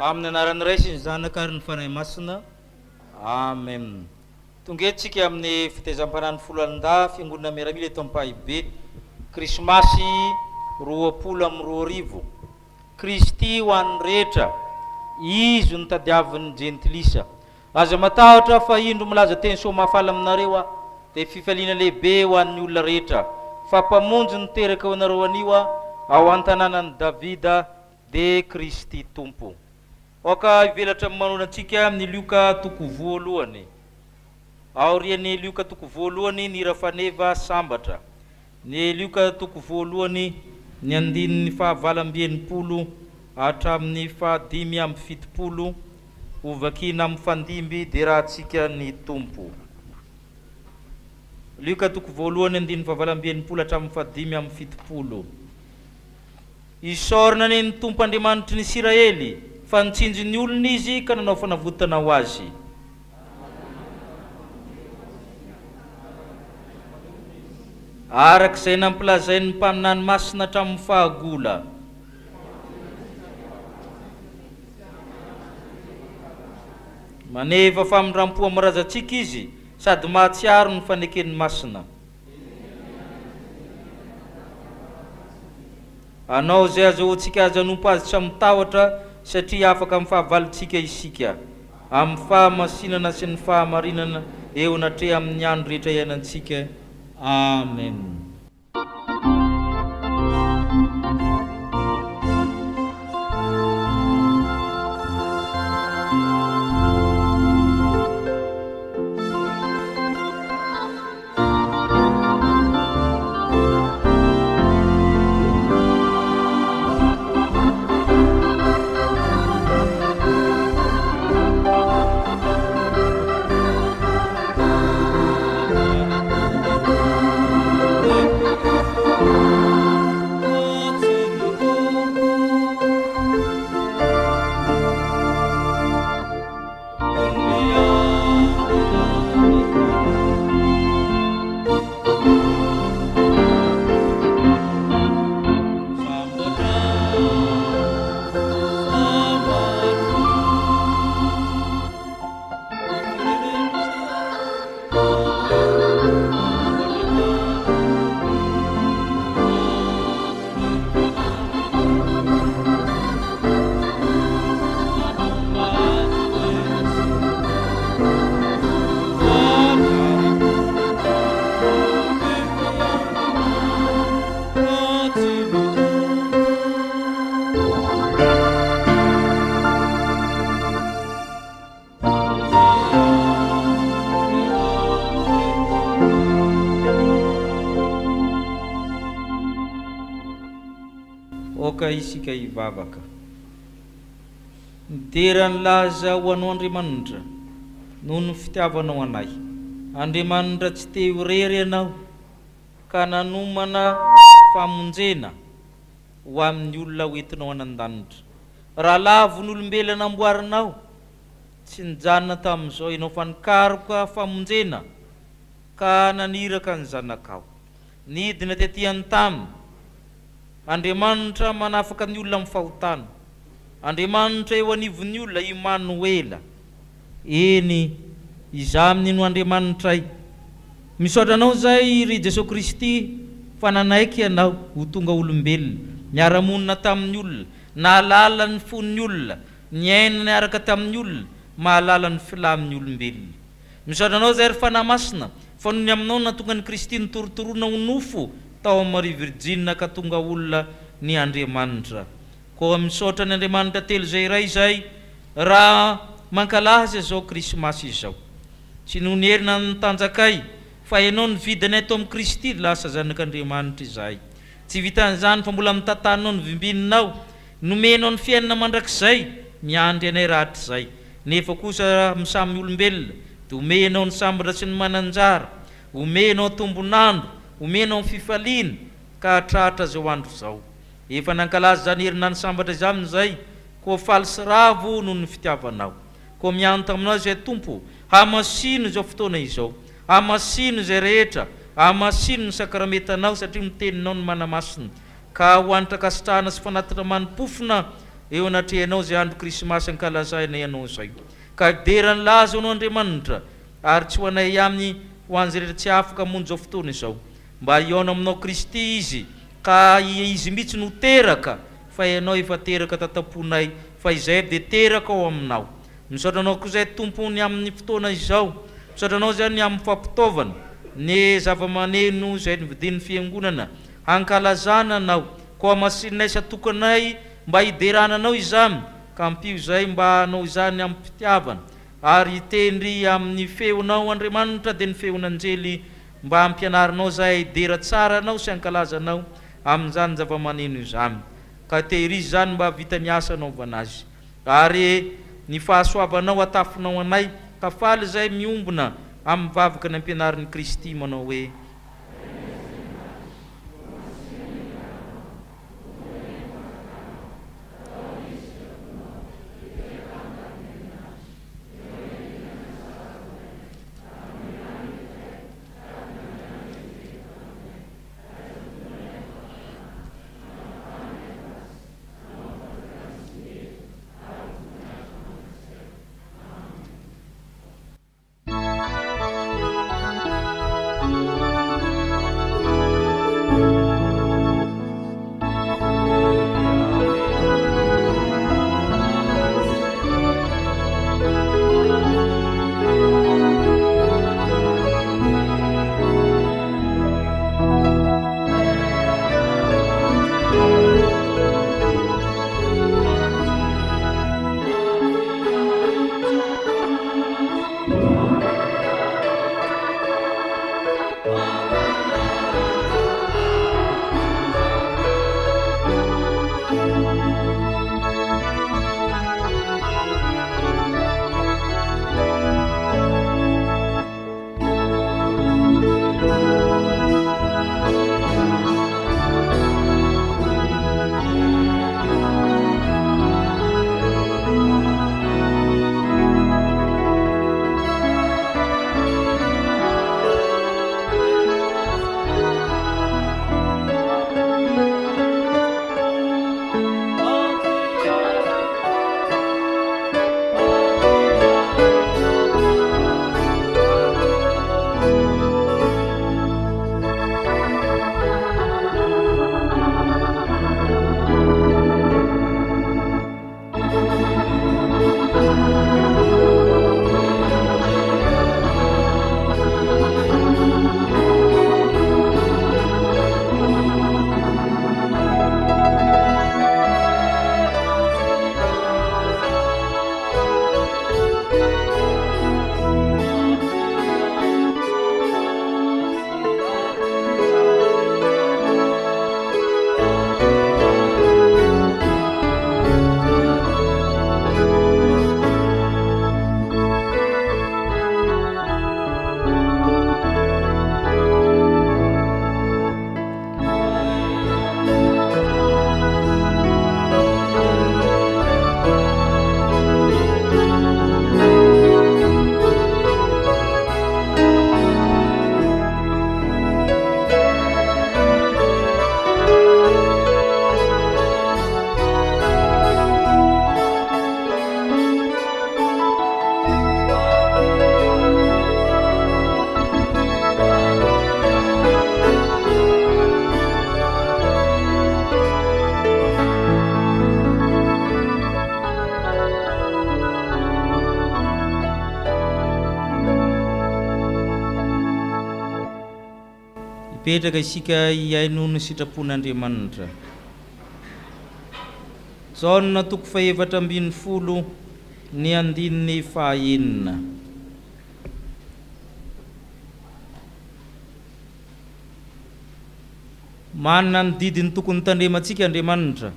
Amin'ny anaran'ny Ray sy ny Zanaka ary ny Fanahy Masina. Amen. Tonga eto tsika amin'ny fitezam-panany folo alinda fiangonana miaramila eto Ampahibe. Krismasy 20 Kristy ho an'ny rehetra, izy ny tadiavin'ny jentilisa. Aza matahotra fa indro milaza teny soa mahafala aminareo dia fifaliana lehibe ho an'ny olona rehetra. Fampamonjy ny teraka ho anareo anio ao an-tanànan'i Davida de Kristy Tompo. Oka ivelatra manonantsika amin'ny Luka toko voalohany. Aorian'ny Luka toko voalohany ny rafaneva sambatra. Ny Luka toko voalohany ny andininy fahavalambenimpolo hatramin'ny fahadimy amby fitopolo ovakina amin'ny fandimby de rahantsika ny Tompo. Luka toko voalohany andininy fahavalambenimpolo hatramin'ny fahadimy amby fitopolo. Isorona ny Tompo Andriamanitry ny Israely fa nitsinjo ny olona izy ka nanao fanavotana ho azy. Arak'izay nampilazainy ny mpaminany masina hatramin'ny fahagola. Maneva famindrampo amin'ny razantsika izy sady mahatsiaro ny faneken'ny masina. Anao zay azahoantsika azy hanompo azy tsy mitahotra satria afaka amin'ny fahavalontsika isika. Amin'ny fahamasinana sy ny fahamarinana eo natre amin'ny andro rehetra iainantsika. Amen. Isika ivavaka nidera ny laza ho anao Andriamanitra noho ny fitiavanao anay. Andriamanitra tsy te irery ianao ka nanomana famonjena ho amin'ny olona hoentinao anan-danitra. Raha lavo n'olombelona amboarinao tsy nijanona tamin'izao ianao fa nikaroka famonjena ka naniraka ny zanakao nidina tetỳ an-tany. Andriamanitra manafaka ny olona amin'ny fahotana. Andriamanitra eo anivon'ny olona Immanuela. Eny izaho amin'ino Andriamanitray. Misaotra anao zay ry Jesosy Kristy fa nanaiky ianao ho tonga olombelona, miara-monina tamin'ny olona, nahalala ny fon'ny olona, niaina niaraka tamin'ny olona, mahalala ny filamin'ny olombelona. Misaotra anao zay ry Fanahy Masina fa noho ny aminao natonga ny Kristy nitorotoroana ho nofo tao amin'ny Maria Virgine ka tonga olona ny Andriamanitra. Koa misaotra ny Andriamanitra telo zay iray zay raha mankalaza izao Krismasy izao. Tsy noho ny herina ny tanjakay fa ianao ny vidiny ato amin'ny Kristy lasa zanak'Andriamanitra izahay. Tsy vitan'izany fa mbola mitantaninao ny vimbininao, nomenao ny fiainana mandrakizay miandry anay rahatrizay. Nefa kosa misamy olombelona dia omenao ny sambatra sy ny mananjara, omenao tombonandro, omenao ny fifaliana ka hatratra zao andro zao. Efa nankalaza zany herina ny sambatra izay amin'izay, koa faly sy ravo noho ny fitiavanao. Koa mianta aminao izay Tompo, hamasino izao fotoana izao, hamasino izay rehetra, hamasino ny sakramentanao satria miteninao ny manamasina. Ka ho anitra kasitrahana sy fanatitra manimpofona eo anatrehanao zay andro krismasy ankalazaina ianao zay ka derany laza anao Andriamanitra ary tsy ho anay aminy ho an'izay rehetra tsy afaka hamonjy zao fotoana izao mba hiaona aminao Kristy izy ka izy mihitsy no teraka fa ianao efa teraka tataponay fa izay dia teraka ao aminao misaotra anao koa izay tompony amin'ny fotoana izao misaotra anao zany amin'ny fampitaovana ny zava-maneno izay nividin'ny fiangonana hankalazana anao koa masinay satokanay mba hiderananao izany ka ampio izay mba anao izany amin'ny fitiavana ary tendry amin'ny feonao Andriamanitra dia ny feon'anjely mba ampianarinao zay dera tsara anao sy ankalazanao amin'izany zava-maneno izany ka tehirizy zany mba vita ny asa anaovana azy ary ny fahasoavanao atafinao anay ka faly zay miombona amin'ny vavaka ny ampianarin'ny Kristy manao hoe Petraka isika iaino ny sitrapon'Andriamanitra. Jaona 7:12 ny andininy 9. Manana ny didiny tokony tandremantsika Andriamanitra,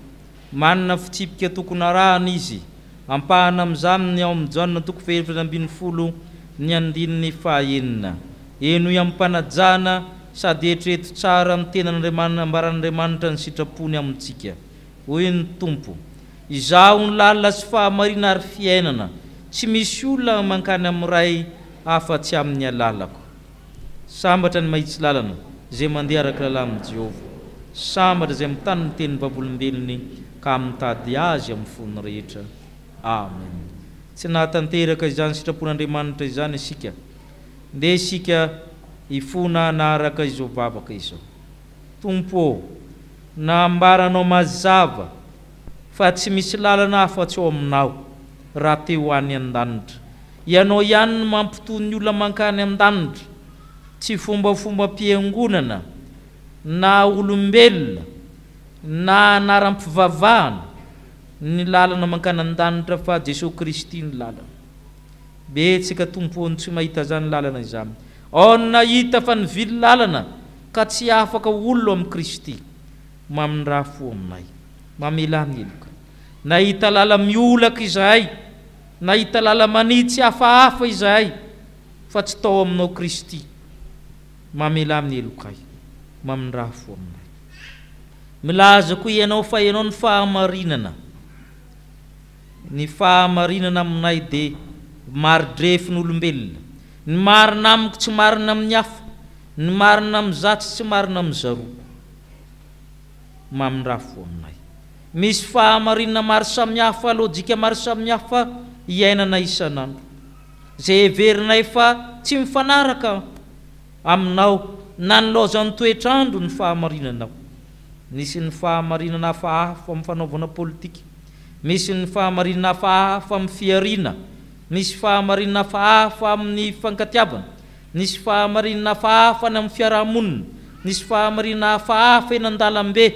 manana fitsipika tokony arahana izy, ampahana amin'izany ny ao amin'ny Jaona 7:12 ny andininy 9. Eno iampanajana sady eritrereto tsara amin'ny tenan'Andriamanitra, ambaran'Andriamanitra ny sitrapony amintsika. Hoy ny Tompo, izaho ny lalina sy fahamarina ary fiainana, tsy misy olona mankany amin'ny ray afa-tsy amin'ny alalako. Sambatra ny mahitsy lalana, izay mandeha araka lalàn'i Jehova. Sambatra izay mitany ny tenin'ny vavolombelony, ka mitady azy amin'ny fony rehetra. Amen. Tsy nahatanteraka izany sitrapon'Andriamanitra izany isika, nde isika ifona naaraka izao vavaka izao. Tompo, nambaranao mazava fa tsy misy lalana afa-tsy ao aminao raha te ho any an-danitra. Ianao ihany no mampitony olona mankany an-danitra, tsy fombafomba mpiangonana na olombelona na anaram-pivavahana ny lalana mankany an-danitra fa Jesosy Kristy ny lalana. Betsaka tompony tsy mahita zany lalana izany. Ao nahita fa nivily lalana ka tsy afaka olo amin'ny Kristy. Mamindra fo aminay, mamela heloka. Nahita lala miolaka izahay, nahita lala manitsy hafahafa izahay, fa tsy tao aminao Kristy. Mamela heloka, mamindra fo aminay. Milaza koa ianao fa ianao ny fahamarinana. Ny fahamarinana aminay de maridrefin'olombelona. Ny marina amiko tsy marina amin'ny hafa, ny marina amin'ny zatsy tsy marina amin'ny zaroa. Mamindra fo aminay. Misy fahamarinana maro samihafa, lojika maro samihafa iainana isanandro. Zay heverinay fa tsy mifanaraka aminao na ny lozan'ny toetrandro ny fahamarinanao. Misy ny fahamarinana hafahafa amin'ny fanaovana politika, misy ny fahamarinana hafahafa amin'ny fiarina, misy fahamarinana hafahafa amin'ny fankatiavana, misy fahamarinana hafahafa amin'ny fiarahamonina, misy fahamarinana hafahafa eny an-dalambe.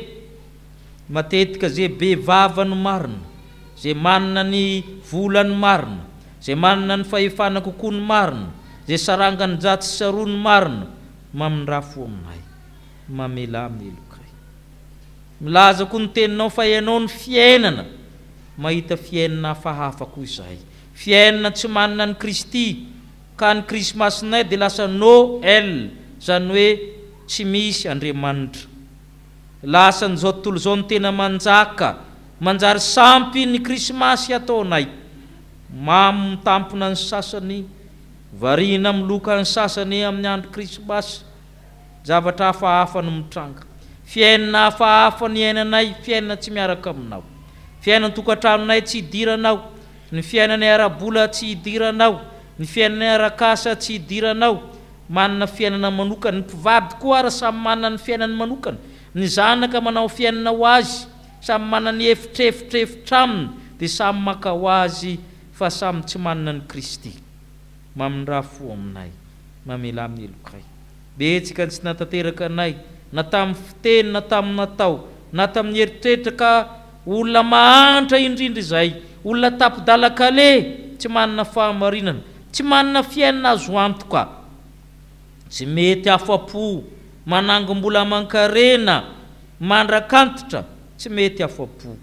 Matetika zay be vavany marina, zay manana ny volany marina, zay manana ny fahefana kokoa ny marina, zay sarangany jatsy sarony marina, mamindra fo aminay, mamela meloka. Milaza koa ny teninao fa ianao ny fiainana, mahita fiainana hafahafa koa izahay. Fiainana tsy manana ny Kristy, ka ny Krismasinay de lasa Noël, zany hoe tsy misy Andriamanitra. Lasa n'izao tontolo zao ny tena manjaka, manjary sampy ny Krismasy ataonay. Mamy mitampona ny sasany, varina miloka ny sasany amin'ny andro Krismasy, zavatra hafahafa no mitranga. Fiainana hafahafa ny iainanay, fiainana tsy miaraka aminao. Fiainana tokantranonay tsy idiranao, ny fiainana ara-bola tsy idiranao, ny fiainana ara-kasa tsy idiranao. Manana fiainana manokana, ny mpivady koa ary samy manana ny fiainana manokana. Ny zanaka manao fiainana ho azy, samy manana ny efitrefitrefitra aminy, dia samy maka ho azy fa samy tsy manana ny Kristy. Mamindra fo aminay, mamela melokay. Betsika tsy natateraka anay, na tamin'ny fiteny, na tamin'ny natao, na tamin'ny eritreritra ka olona mahantra indrindra izay, olona tapidalakale, tsy manana fahamarinana, tsy manana fiainana azo antoka, tsy mety afa-po, manangom-bola aman-karena, mandrakantitra, tsy mety afa-po.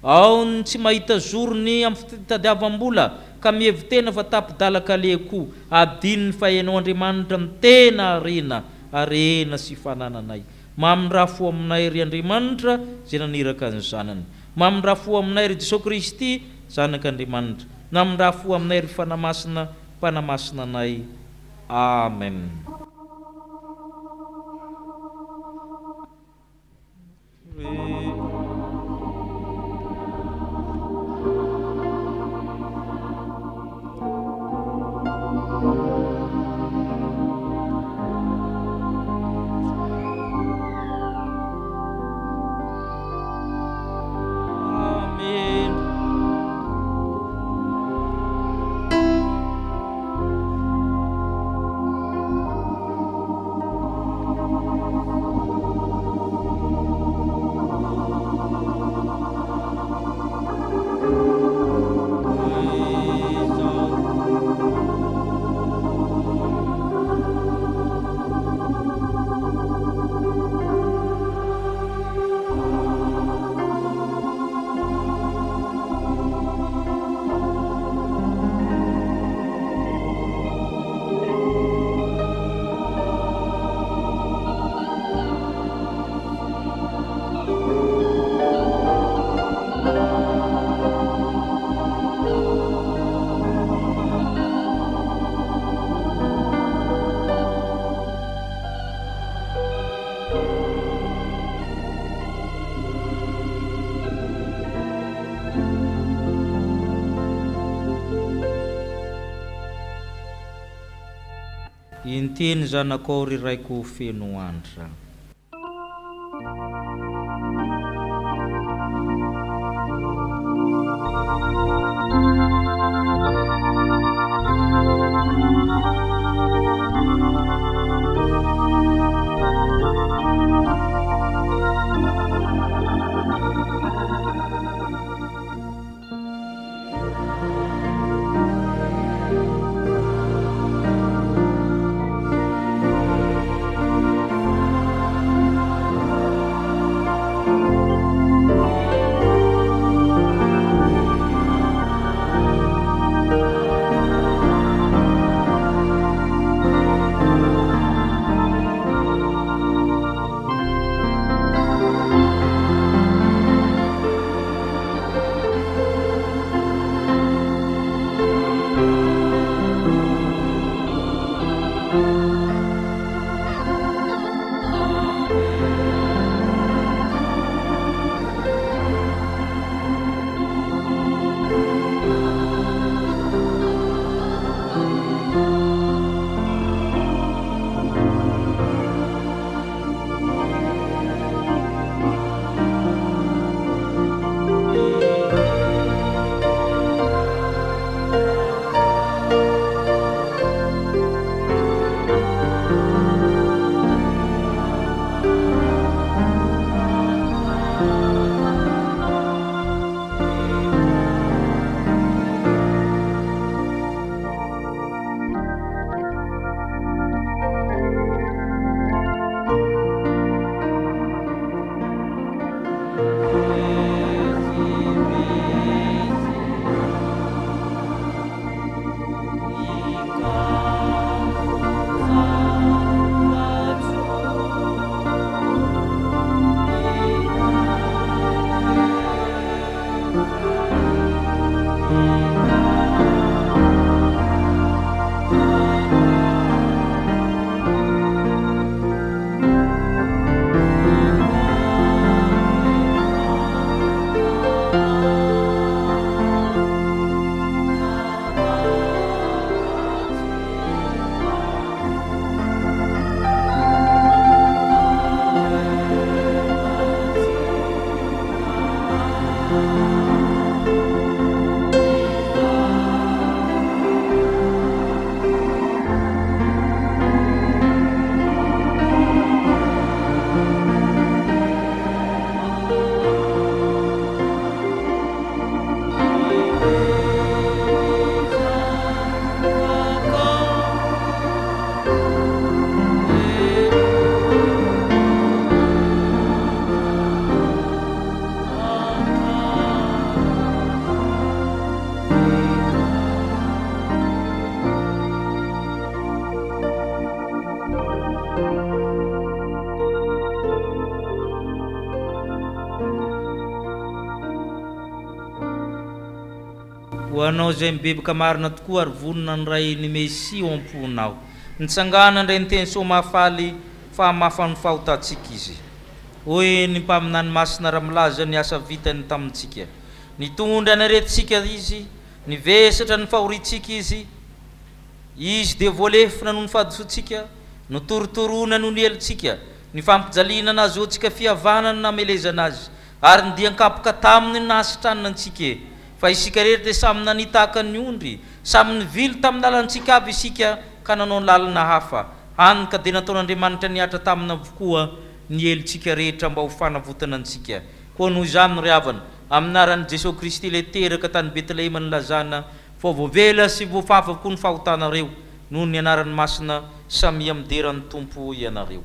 Ao ny tsy mahita zorony amin'ny fitadiavam-bola ka mihevitena fa tapidalakale koa, adininy fa ianao Andriamanitra mitena arena sy fanananay. Mamindra fo aminay ry Andriamanitra zay naniraka ny zanany. Mamindra fo aminay ry Jesosy Kristy zanak'Andriamanitra. Namindra fo aminay ry fanamasina, panamasinanay. Amen. intiny zanakao ry raiko feno andra. Hoanao zay mibebaka marina tokoa ary vonona ny ray ny Messia ao am-ponao. Nitsangana indray ny teny soamafaly fa mafany fahotantsika izy. Hoy ny mpaminany masina raha milaza ny asa vitany tamintsika. Nitondra ny aretintsika izy, nivesatra ny fahoritsika izy. Izy dia voalefina noho ny fahadosotsika, notorotorona noho ny helitsika, ny fampijaliana anazy ho tsika fihavanana namelezana azy, ary ny diankapoka taminy nasitranina antsika. Fa isika rehetra dia samy nanitaka ny ondry, samy nivily tamin'ny lalantsika avy isika ka nanao ny lalana hafa. Hany ka dia nataon'Andriamanitra niatra tamina avokoa ny helitsika rehetra mba ho fanavotana antsika. Koa noho izany no ry havana, amin'ny anaran'i Jesosy Kristy ilay teraka tany Betlehema nilazana, fa voavela sy voafafa koa ny fahotanareo noho ny anaran'ny masina samy amin'deran'ny Tompo ianareo.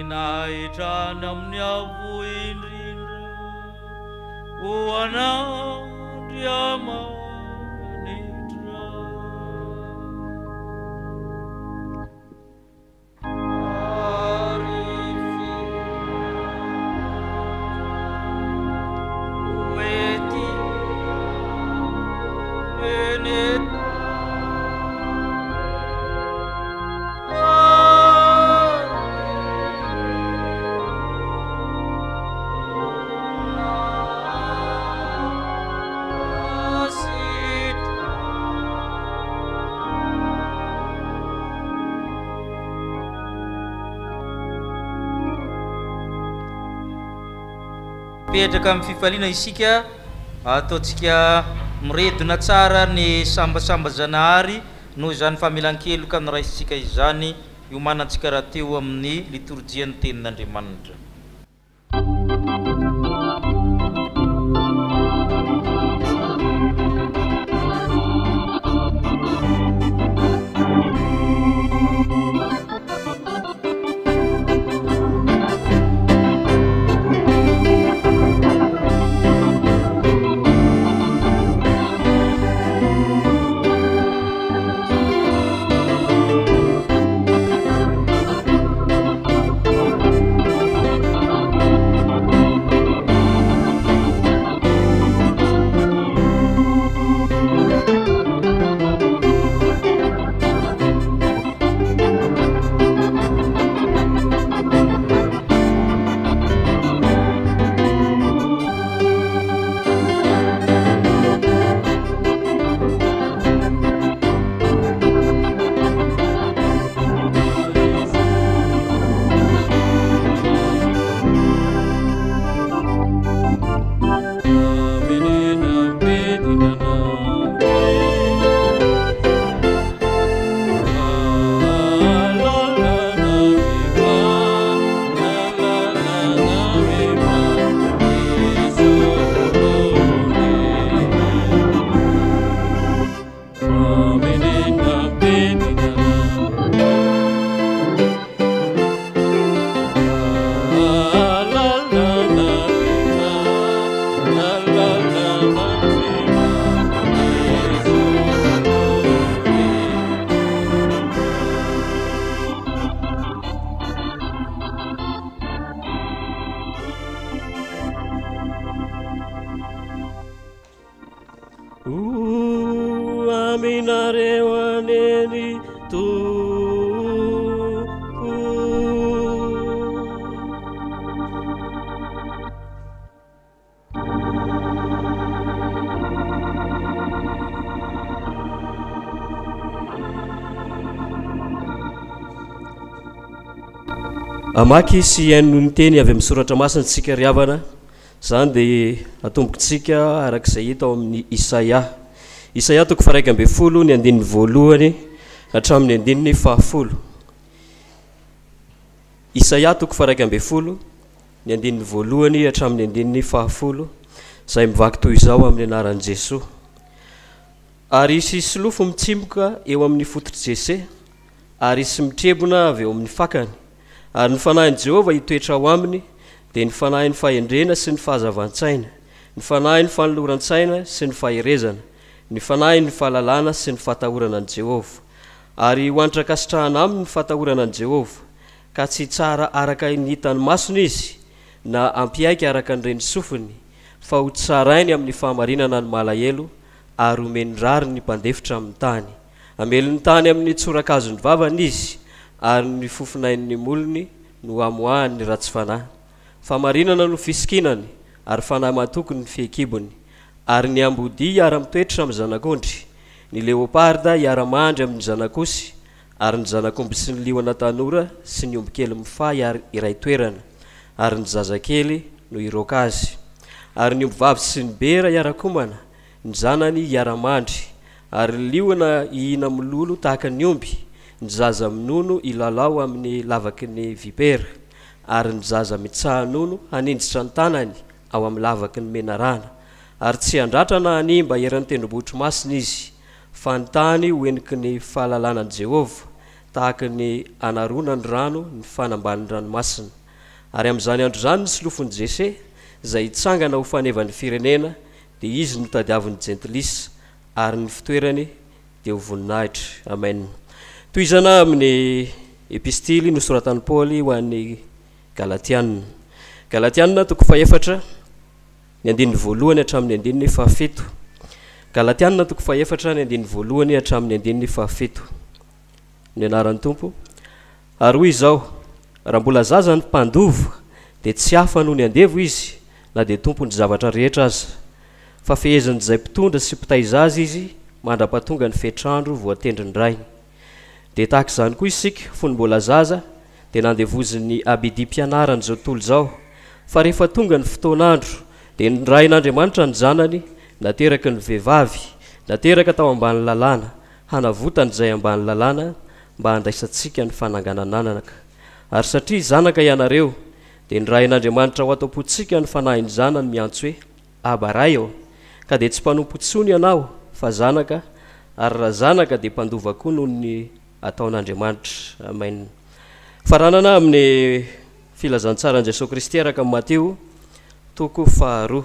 Nahitana amin'ny avo indrindra, ho an'Andriamanitra. mipetraka amin'ny fifaliana isika ataontsika miredona tsara ny sambasamba zanahary noho izany famelan-keloka ny raisitsika izany iomanantsika raha teo amin'ny liturgia ny tenin'Andriamanitra. Amaky sy haino ny teny avy amin'ny soratra masina tsika riavana zany dia atombokontsika arak'izay hita ao amin'ny Isaia toko faha 1 ny andininy voalohany hatramin'ny andininy fahafolo. Isaia toko faha 1 ny andininy voalohany hatramin'ny andininy fahafolo izay mivaky toy izao amin'ny anaran'i Jesoa. Ary sisy lofo mitsimoka eo amin'ny fototry Jese ary sy mitrebona avy eo amin'ny fakany. Ary ny fanahin'i Jehovah hitoetra ao aminy dia ny fanahy ny fahendrena sy ny fahazavan-tsaina, ny fanahy ny fanoloran-tsaina sy ny faherezana, ny fanahy ny fahalalana sy ny fahatahorana an'i Jehovah. Ary hoanitra kasitrahana aminy ny fahatahorana an'i Jehovah, ka tsy tsara araka ny hitany masony izy na ampiaiky araka ny reny sofiny, fa ho tsarainy amin'ny fahamarinana ny malahelo ary omeny rary ny mpandefitra amin'ny tany. Ameliny tany amin'ny tsorakazony vavany izy ary ny fofinain'ny molony no amoahany ratsy fanahy. Famarinana no fisikinany ary fanahy matokony ny fehikibony. Ary ny ambody hiara-mitoetra amin'ny zanak'ondry, ny leoparda hiara-mandry amin'ny zanak'osy, ary ny zanakomby sy ny liona tanora sy ny ombikely mifahy iray toerana, ary ny zazakely no hiroaka azy. Ary ny ombivavy sy ny bera hiara-komana, ny zanany hiara-mandry, ary ny liona hihina milolo tahaka ny omby, ny zaza minono ilalao amin'ny lavaky ny vipera, ary ny zaza mitsaha-nono hanindritra ny tanany ao amin'ny lavaky ny menarana. Ary tsy handratra na hanimba eran'ny tendrombohitry masina izy, fa ny tany hoeniky ny fahalalanan'i Jehovah, tahaka ny anarona ny rano ny fanamban'ny ranomasina. Ary amin'izany andro zany nisy lofon'i Jese izay hitsangana ho fanevany firenena, dia izy no tadiavin'ny jentilisa ary ny fitoerany dia ho voninahitra. Amen. Toy izana amin'ny epistily nosoratan'i Paoly ho an'ny Galatianina. Galatianina toko faha 4 ny andininy voalohany hatramin'ny andininy fahafito. Galatianina toko faha 4 ny andininy voalohany hatramin'ny andininy fahafito. Ny anaran'ny Tompo. Ary hoy izao, raha mbola zaza ny mpandova dia tsy hafa noho ny andevo izy, na dia tompony zavatra rehetra aza, fa fehezan'izay mpitondra sy mpitaiza azy izy mandra-pahatonga ny fetrandro voatendry ny rainy. Dia tahaka izany koa isika fony mbola zaza dia nandevozin'ny abidi mpianarana izao tontolo izao, fa rehefa tonga ny fotoan'andro dia nirain'Andriamanitra ny zanany nateraky ny vehivavy nateraka tao ambany lalàna hanavotany izay ambany lalàna mba handraisantsika ny fananganananaka ary satria zanaka ianareo dia nirain'Andriamanitra ho atao-potsika ny fanahiny zanany miantso hoe abaray ao ka dia tsy mpanompotsony ianao fa zanaka ary raha zanaka dia mpandova koa noho ny ataon'Andriamanitra. Amen. Faranana amin'ny filazantsaran'i Jesosy Kristy araka amin'ny Mateo toko 2.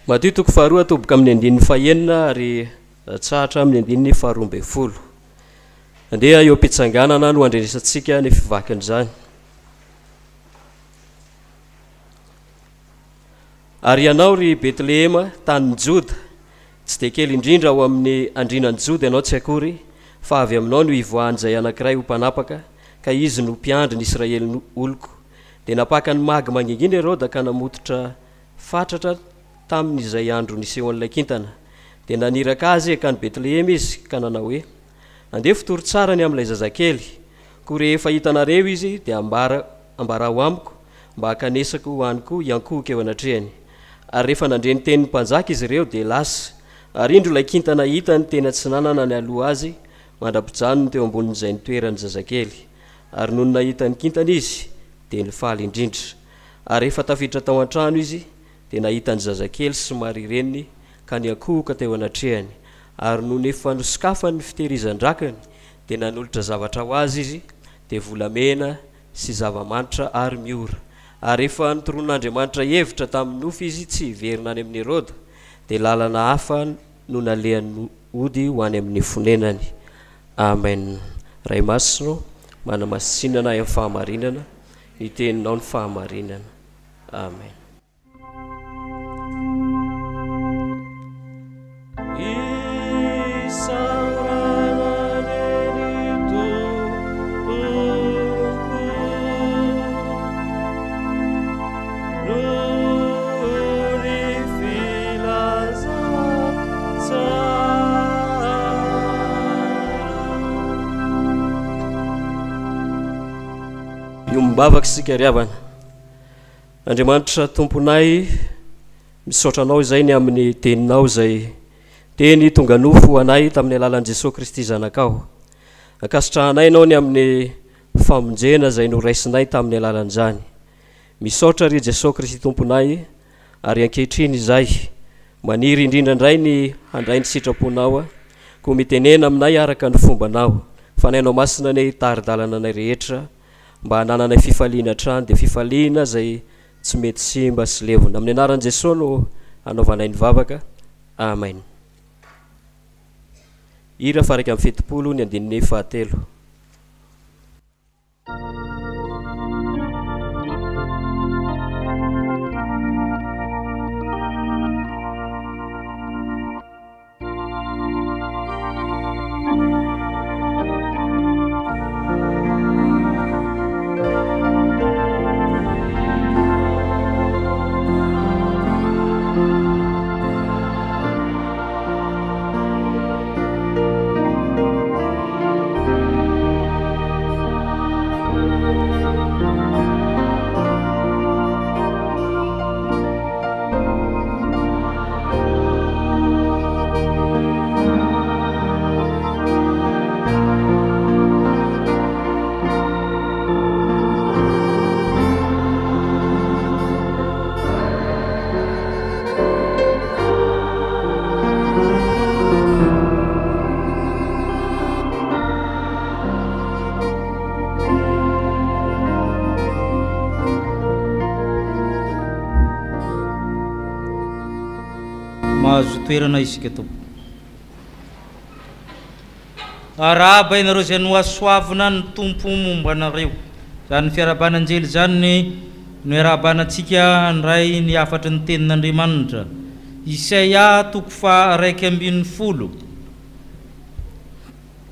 Mateo toko 2 atoboka amin'ny 9 ary tsahatra amin'ny 12. Andeha eo am-pitsanganana no andrenesantsika ny fivakin'izany. Ary ianao ry Betlehema tany Joda, tsy dia kely indrindra ao amin'ny andrinan'ny Joda ianao tsy akory, fa avy aminao no ivoahan'izay anankiray ho mpanapaka, ka izy no mpiandry ny Israely oloko. Dia napaka ny magy mangingina Herôda ka namototra fatratra tamin'izay andro niseho an'ilay kintana. Dia naniraka azy akany Betlehema izy ka nanao hoe andeha fitory tsara ny amin'ilay zazakely, ko rehefa hitanareo izy dia ambarao amiko mba hakanesako ho anyko iankohoko eo anatrehany. Ary rehefa nandreny tenin'ny mpanjaka izy ireo dia lasa, ary indro ilay kintana hitany tena tsy nanana ny aloha azy mandra-pijanony teo ambonin'izay nitoerany zazakely. Ary noho nahitany kintana izy dia nifaly indrindra. Ary rehefa tafiditra tao an-trano izy dia nahitany zazakely somary reniny ka niankohoka teo anatrehany. Ary noho nefa nosikafany fitehirizan-drakany dia nanolotra zavatra ho azy izy dia volamena sy zava-manitra ary miora. Ary rehefa nitoron'Andriamanitra hevitra tamin'ny nofo izy tsy hiverina any amin'ny Herôda dia lalana hafa no nalehany ody ho any amin'ny fonenany. Amen. Ray masino manamasinana amin'ny fahamarinana, ny teninao ny fahamarinana. Amen. Mibavaka sika riavana. Andriamanitra tomponay, misaotra anao izay ny amin'ny teninao izay teny tonga nofo anay tamin'ny alalan'i Jesosy Kristy zanakao. Akasitrahanay ianao ny amin'ny famonjena izay noraisinay tamin'ny alalan'izany. Misaotra ry Jesosy Kristy tomponay, ary ankehitriny izay maniry indrindra indray ny handray ny sitraponao, ko mitenena aminay araka ny fombanao. Fanainao masina ny taridalana anay rehetra mba hanananay fifaliana trano dia fifaliana izay tsy mety simba sy levona. Amin'ny anaran'i Jesosy no hanaovanay ny vavaka. Amen. Hira faraka amin'ny fetopolo ny 109. Mahazo toerana isika tompo. Araba ianareo izay no asoavina ny tompo momba anareo. Zany fiarabananjely zany no iarabanantsika ndray ny afatry ny tenin'Andriamanitra. Isaia toko 1:10.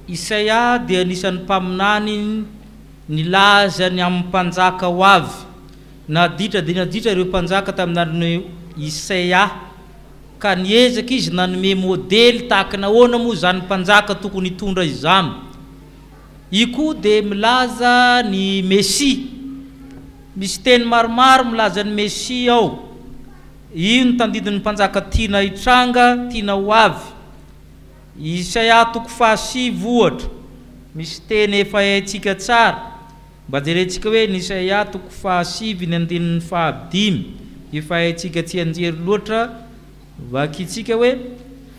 Isaia dia anisan'ny mpaminany nilaza ny amin'ny mpanjaka ho avy. Naditra dia naditra ireo mpanjaka tamin'ny andron'ny Isaia. Ka niezaka izy nanome modely tahaka nahoana moa zany mpanjaka tokony hitondra izany. Io koa dia milaza ny Mesia misy teny maromaro milaza ny Mesia ao. Ino tandidin'ny mpanjaka tiana hitranga, tiana ho avy. Isaia 7 ohatra, misy teny efa haitsika tsara. Mba jerentsika hoe ny Isaia 7 ny andinin'ny 5 efa haitsika tsy anjery loatra, vakitsika hoe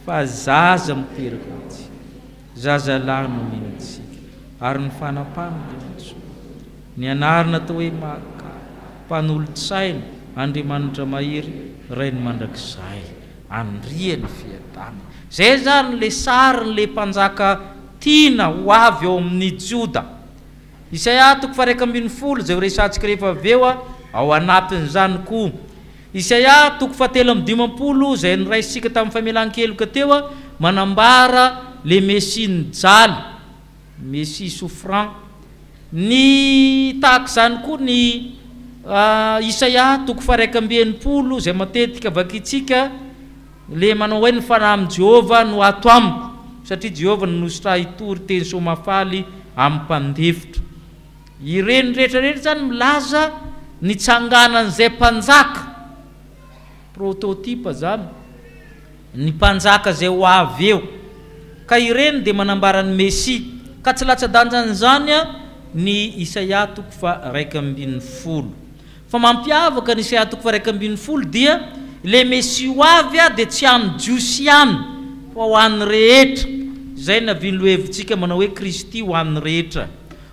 fa zaza miteraka atsika, zaza lahy no minantsika, ary ny fanapana ny anarana atao hoe maka mpanolotsaina, Andriamanitra mahery, rainy mandrakizay, andriany fiadana. Zay zany le sariny le mpanjaka tiana ho avy ao amin'ny Joda. Isaia 1:10 zay resantsika rehefa aveo ao anatin'izany koa. Isaia 7:15 zay niraisitsika tamin'ny famelan-keloka teo manambara le Mesia nijaly, Mesia souffrant. Ny tahaka zany koa ny Isaia 1:20 zay matetika vakitsika le manao hoe ny fanahy amin'ny Jehova no ato amiko, satria Jehova nonositra hitory teny somafaly amin'ny mpandefitra. Ireny rehetrarehetra zany milaza ny tsanganan'izay mpanjaka, prototype zany, ny mpanjaka zay ho avy eo. Ka ireny dia manambara ny Mesia. Ka tsy latsa-danjany zany ny Isaia 1:20. Fa mampiavaka ny Isaia 1:20 dia le Mesia ho avy dia tsy amin'ny jiosy ihany fa ho an'ny rehetra. Zay naviany lohevintsika manao hoe Kristy ho an'ny rehetra.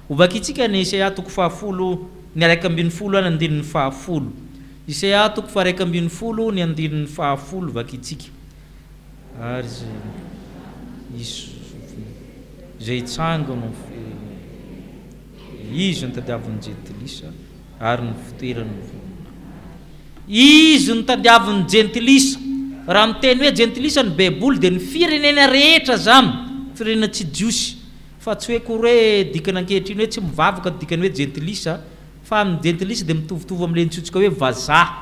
Hovakitsika ny Isaia 1:20 ny 1:20 ny andinin'ny 10. Isaia 1:20 ny andinin'ny 10 vakitsika. Ary zay tsangano izy nitadiavin'ny jentilisa ary ny fitoerany vonona. Izy nitadiavin'ny jentilisa. Raha miteny hoe jentilisa ny Baiboly dia ny firenena rehetra zany, firenena tsy jiosy. Fa tsy hoe koe dikana ankehitriny hoe tsy mivavaka dikany hoe jentilisa, fa amin'ny jentilisa dia mitovitovy amin'ilay ntsika hoe vazaha.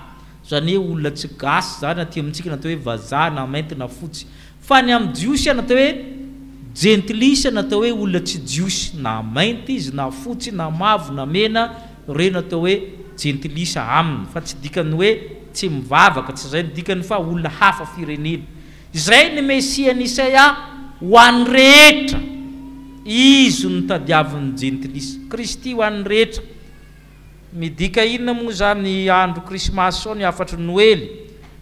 Zany hoe olona tsy gasy zany aty amintsika natao hoe vazaha na mainty na fotsy. Fa ny amin'ny jiosy natao hoe jentilisa, natao hoe olona tsy jiosy, na mainty izy na fotsy na mavo na mena, reo natao hoe jentilisa aminy. Fa tsy dikany hoe tsy mivavaka, tsy zay dikany fa olona hafa firenena. Zay ny Mesia ny Isaia ho an'ny rehetra. Izy nitadiavin'ny jentilisa. Kristy ho an'ny rehetra. Midika inona moa zany andro krismasy ao ny 4 Noely,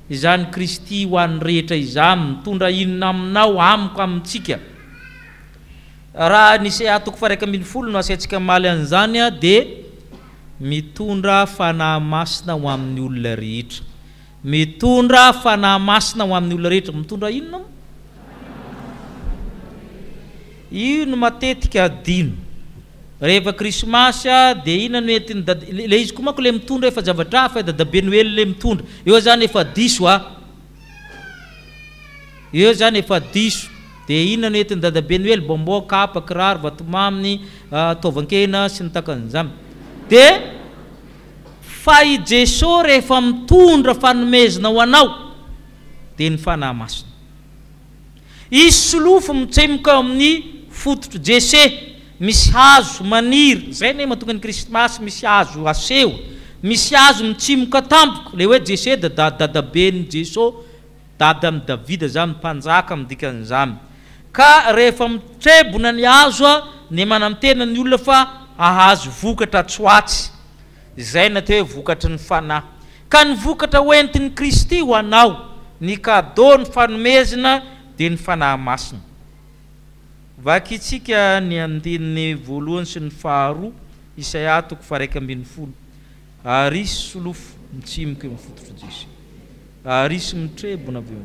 izany Kristy ho an'ny rehetra izany mitondra inona aminao amiko amintsika. Raha ny Isaia 1:20 no asaintsika maly an'izany dia mitondra fanahy masina ho amin'ny olona rehetra. Mitondra fanahy masina ho amin'ny olona rehetra. Mitondra inona? Io no matetika adino. Rehefa krismasy dia inona no entiny le izy koa manko le mitondra efa zavatra hafa, dadabe Noely le mitondra. Eo zany efa diso eo zany efa diso. Dia inona no entiny dadabe Noely? Bonbon, kapa, kiraro, vatomaminy, taovan-kena sy ny takan'izany. Dia fa i Jesosy rehefa mitondra fanomezana ho anao dia ny fanahy masina. Izy solofo mitsemoka amin'ny fototro Jese, misy hazo maniry. Zay ny mahatonga ny krismasy misy hazo aseho, misy hazo mitsimoka tampoka. Le hoe Jese da dadabe ny Jesosy, dada amin'ny Davida zany, mpanjaka midikan'izany. Ka rehefa mitrebona ny hazo ny manamitena ny olona fa ahazo vokatra tsoatsy. Zay natao hoe vokatry ny fanahy. Ka ny vokatra hoentin'ny Kristy ho anao, ny kadô ny fanomezana dia ny fanahy masina. Vakitsika ny andininy 1 sy ny 2 Isaia 1:20. Arisy solofo mitsimoka eo amin'ny fototro Jesy, arisy mitrebona avy eo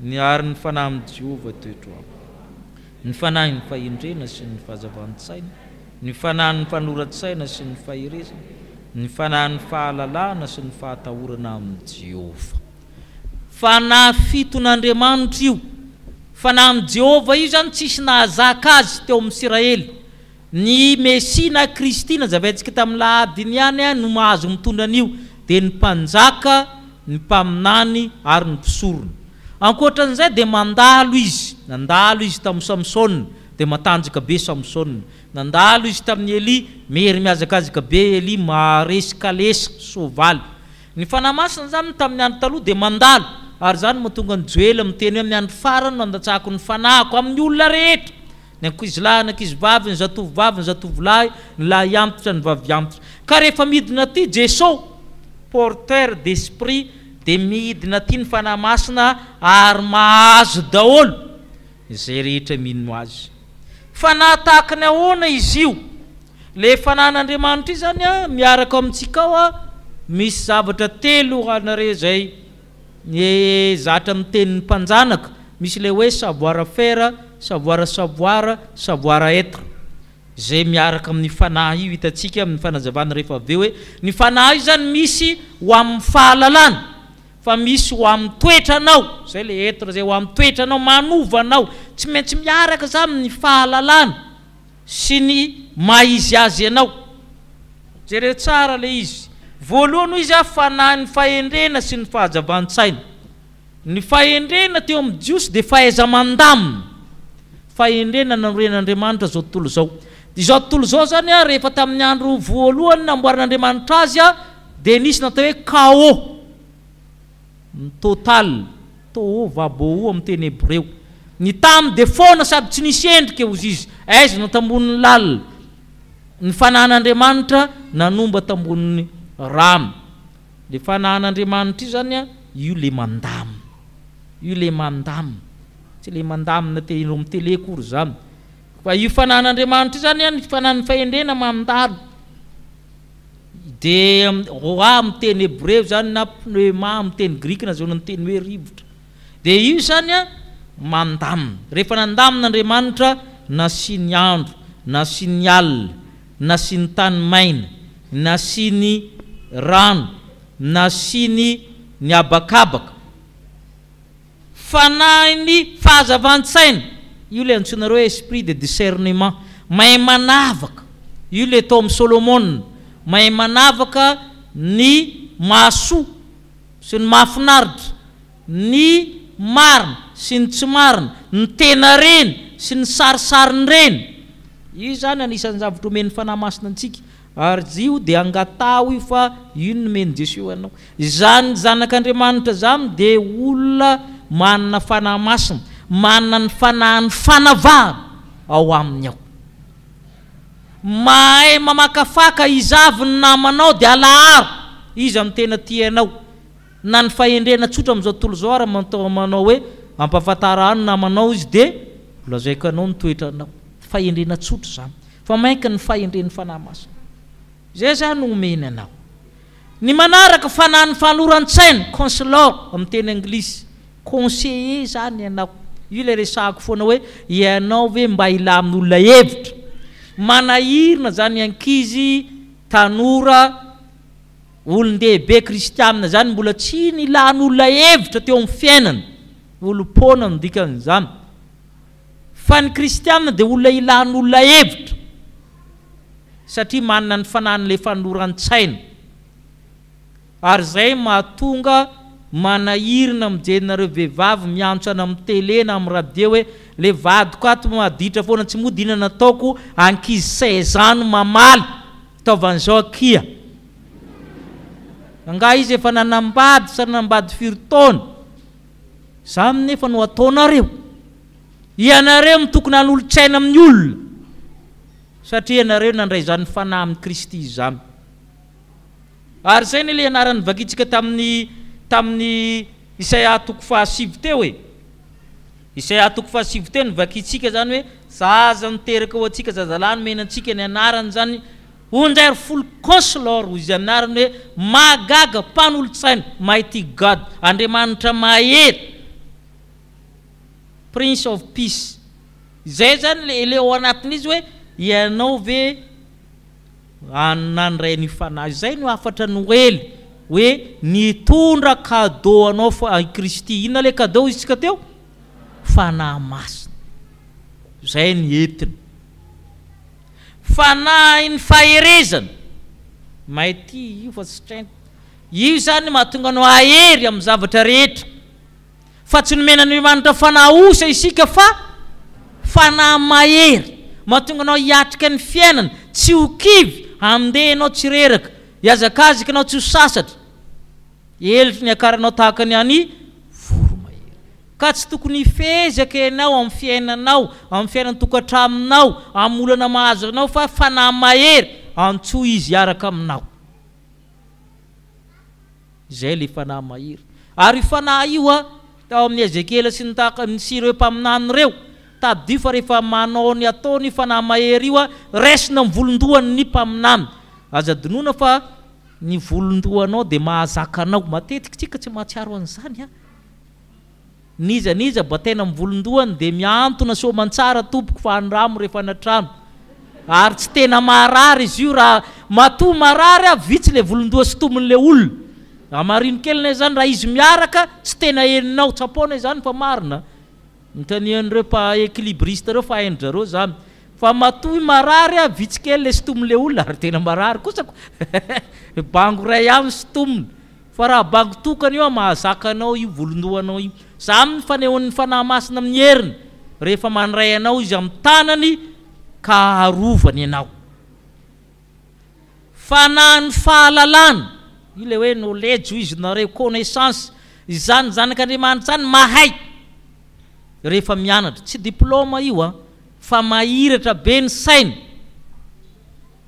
ny ary ny fanahy amin'ny Jehova toetra ao, ny fanahy ny fahendrena sy ny fahazavan-tsaina, ny fanahy ny fanoratsaina sy ny faherezana, ny fanahy ny fahalalana sy ny fahatahorana amin'ny Jehova. Fanahy fiton'Andriamanitra io. Fanahy amin'ny Jehova io zany tsisy nahazaka azy teo amin'ny Israely. Ny Mesia na Kristy na zavaintsika tamin'ny lahadiny ihany no mahazo mitondra an'io, dia ny mpanjaka, ny mpaminany ary ny mpisorona. Ankoatran'izay dia mandalo izy, nandalo izy tamin'ny Samsona, dia matanjaka be Samsona. Nandalo izy tamin'ny Eli, mery miazakazaka be Eli, maresikaleska soavaly. Ny fanahy masina zany tamin'ny andro taloha dia mandalo, ary zany mahatonga ny Joely miteny hoe amin'ny andro farany no andatsahako ny fanahiko amin'ny olona rehetra, ny ankizilahy, ny ankizivavy, ny zatovovavy, ny zatovolahy, ny lahy antitra, ny vavy antitra. Ka rehefa midina ty Jesosy, porteur d'esprit, dia midina ty ny fanahy masina ary mahazo daholo izay rehetra minino azy. Fanahy tahaka ny ahoana izy io? Le fanan'Andriamanitra zany miaraka amintsika ao misy zavatra telo anareo zay zatra amin'ny tenin'ny mpanjanaka. Misy le hoe savoir faire, savoir savoir, savoir être. Zay miaraka amin'ny fanahy io hitantsika amin'ny fanazavana rehefa avy eo hoe ny fanahy io zany misy ho amin'ny fahalalana, fa misy ho amin'ny toetranao. Zay le être zay ho amin'ny toetranao, manovanao. Tsy maintsy miaraka za amin'ny fahalalana sy ny maizy azy ianao. Jereo tsara le izy. Voalohany izy fanahy ny fahendrena sy ny fahazavan-tsaina. Ny fahendrena teo amin'ny jiosy dia fahaiza mandamina. Fahendrena nanoren'Andriamanitra zao tontolo zao. Izao tontolo zao zany rehefa tamin'ny andro voalohany namboarin'Andriamanitra azy dia nisy natao hoe chaos total, tohu vabohu amin'ny teny Hebreo. Ny tamy dia foana sady tsy nisy endrika ozy izy, aiza no tambonin'ny lalina. Ny fanahin'Andriamanitra nanomba tambonin'ny rano. Le fanahin'Andriamanitra io zany io le mandamina, io le mandamina, tsy le mandamina telo amin'ny tele kory zany. Fa io fanahin'Andriamanitra io zany ny fanahin'ny fahendrena mandalo. Dia roa amin'ny teny Hebreo zany na pneuma amin'ny teny Grika na zao ny teny hoe rivotra. Dia io zany mandamina. Rehefa nandamin'Andriamanitra nasy ny andro, nasy ny alina, nasy ny tany maina, nasy ny rano, nasy ny abakabaka. Fanahiny fahazavan-tsaina, io le antsoinareo hoe esprit de discernement, mahay manavaka. Io le tao amin'ny Solomona, mahay manavaka ny mahasoa sy ny mahafinaritra, ny marina sy ny tsy marina, ny tena reny sy ny sarisariny reny. Io zany anisan'ny zavatra omen'ny fanahy masina antsika. Ary io dia angatao io fa io no meny Jesosy anao. Zany zanak'Andriamanitra zany dia olona manana fanahy masina, manana ny fanahiny fanavahana ao aminy ao. Mahay mamakafaka izavy ny namanao dia alaharo izy amin'ny tena tianao. Na ny fahendrena tsotra amin'izao tontolo zao ary manao hoe ampafantara ny namanao izy dia lazaiko anao ny toetranao. Fahendrena tsotra zany, fa mainka ny fahendren'ny fanahy masina. Zay zany no omeny anao. Ny manaraka fanahiny fanoran-tsaina, counselor amin'ny teny anglisy, conseiller zany ianao. Io le resahako foana hoe ianao ve mba ilamin'ny olona hevitra, manahirina zany ankizy, tanora, olon-dehibe kristianina zany mbola tsy nilan'ny olona hevitra teo amin'ny fiainana, olom-pona no dikan'izany. Fa ny kristianina dia olona ilan'ny olona hevitra satria manana ny fanahiny fanoran-tsaina. Ary zay mahatonga manahirina mijery vehivavy miantso any amin'ny tele na amin'ny radio hoe le vadiko ato maditra foana tsy mody inona nataoko, ankizy 16 ans mamaly taovan'izao akia. Nga izy efa nanambady sa nanambady 4 taona. Zany nefa no ataonareo. Ianareo mitokony han'olon-tsaina amin'ny olona satria ianareo nandray zany fanahy amin'ny Kristy zany. Ary zay ny le anarany vakitsika tamin'ny Isaia 7 teo e. Isaia 7 teo ny vakitsika zany hoe zaza miteraka ho atsika zazalahy no menantsika ny anarany zany onjary full counselor izy anarany hoe magaga mpanolo-tsaina, mighty God, Andriamanitra mahery, Prince of Peace. Zay zany le ao anatin'izy hoe ianao ve nandray ny fanahy. Zay no afatra Noely hoe nitondra cadeau anao fa Kristy. Inona le cadeau isika teo? Fanahy masina. Zay ny entiny. Fanahy ny faherezana, mighty io fa strength. Io zany mahatonga anao ahery amin'ny zavatra rehetra. Fa tsy nomena Andriamanitra fanahy osa isika fa fanahy mahery mahatonga anao hiatrika ny fiainana, tsy ho kivy, amindeha anao tsy reraka, hiazakazaka anao tsy ho sasatra, elitry ny akaranao tahaka ny any voromahery. Ka tsy tokony hifezaka ianao amin'ny fiainanao, amin'ny fiainany tokantraminao, amin'ny olana mahazo anao, fa fanahy mahery antsoa izy hiaraka aminao. Izay le fanahy mahery. Ary fanahy io tao amin'ny Ezekela sy sy ireo mpaminany reo, tadidio fa rehefa manao ny ataony fanahy mahery io resina amin'ny volondohany ny mpaminany. Aza dinoina fa ny volondohanao dia mahazaka anao. Matetika tsika tsy mahatsiaro an'izany niza batena amin'ny volondohany dia miantona soamantsara tompoko fa andramo rehefa anatrano. Ary tsy tena marary izy io raha matoa marary vitsy le volondoha sy tomon'le olona. Amarino kelina zany raha izy miaraka tsy tena heninao tsapona zany fa marina. Notanian'ireo équilibriste reo fa haindrareo zany. Fa matoa marary vitsy kely le stomon'le olona ary tena marary kosa. Bango ray amin'ny stomony. Fa raha bango tokana io mahazaka anao io volondohanao io. Samy fanehoan'ny fanahy masina amin'ny heriny. Rehefa mandray anao izy amin'ny tanany ka harovany ianao. Fanahy fahalalana. Ile hoe knowledge izy nareo connaissance. Izany zanak'Andriamanitra zany mahay. Rehefa mianatra tsy diplôma io fa mahiratra be ny sainy.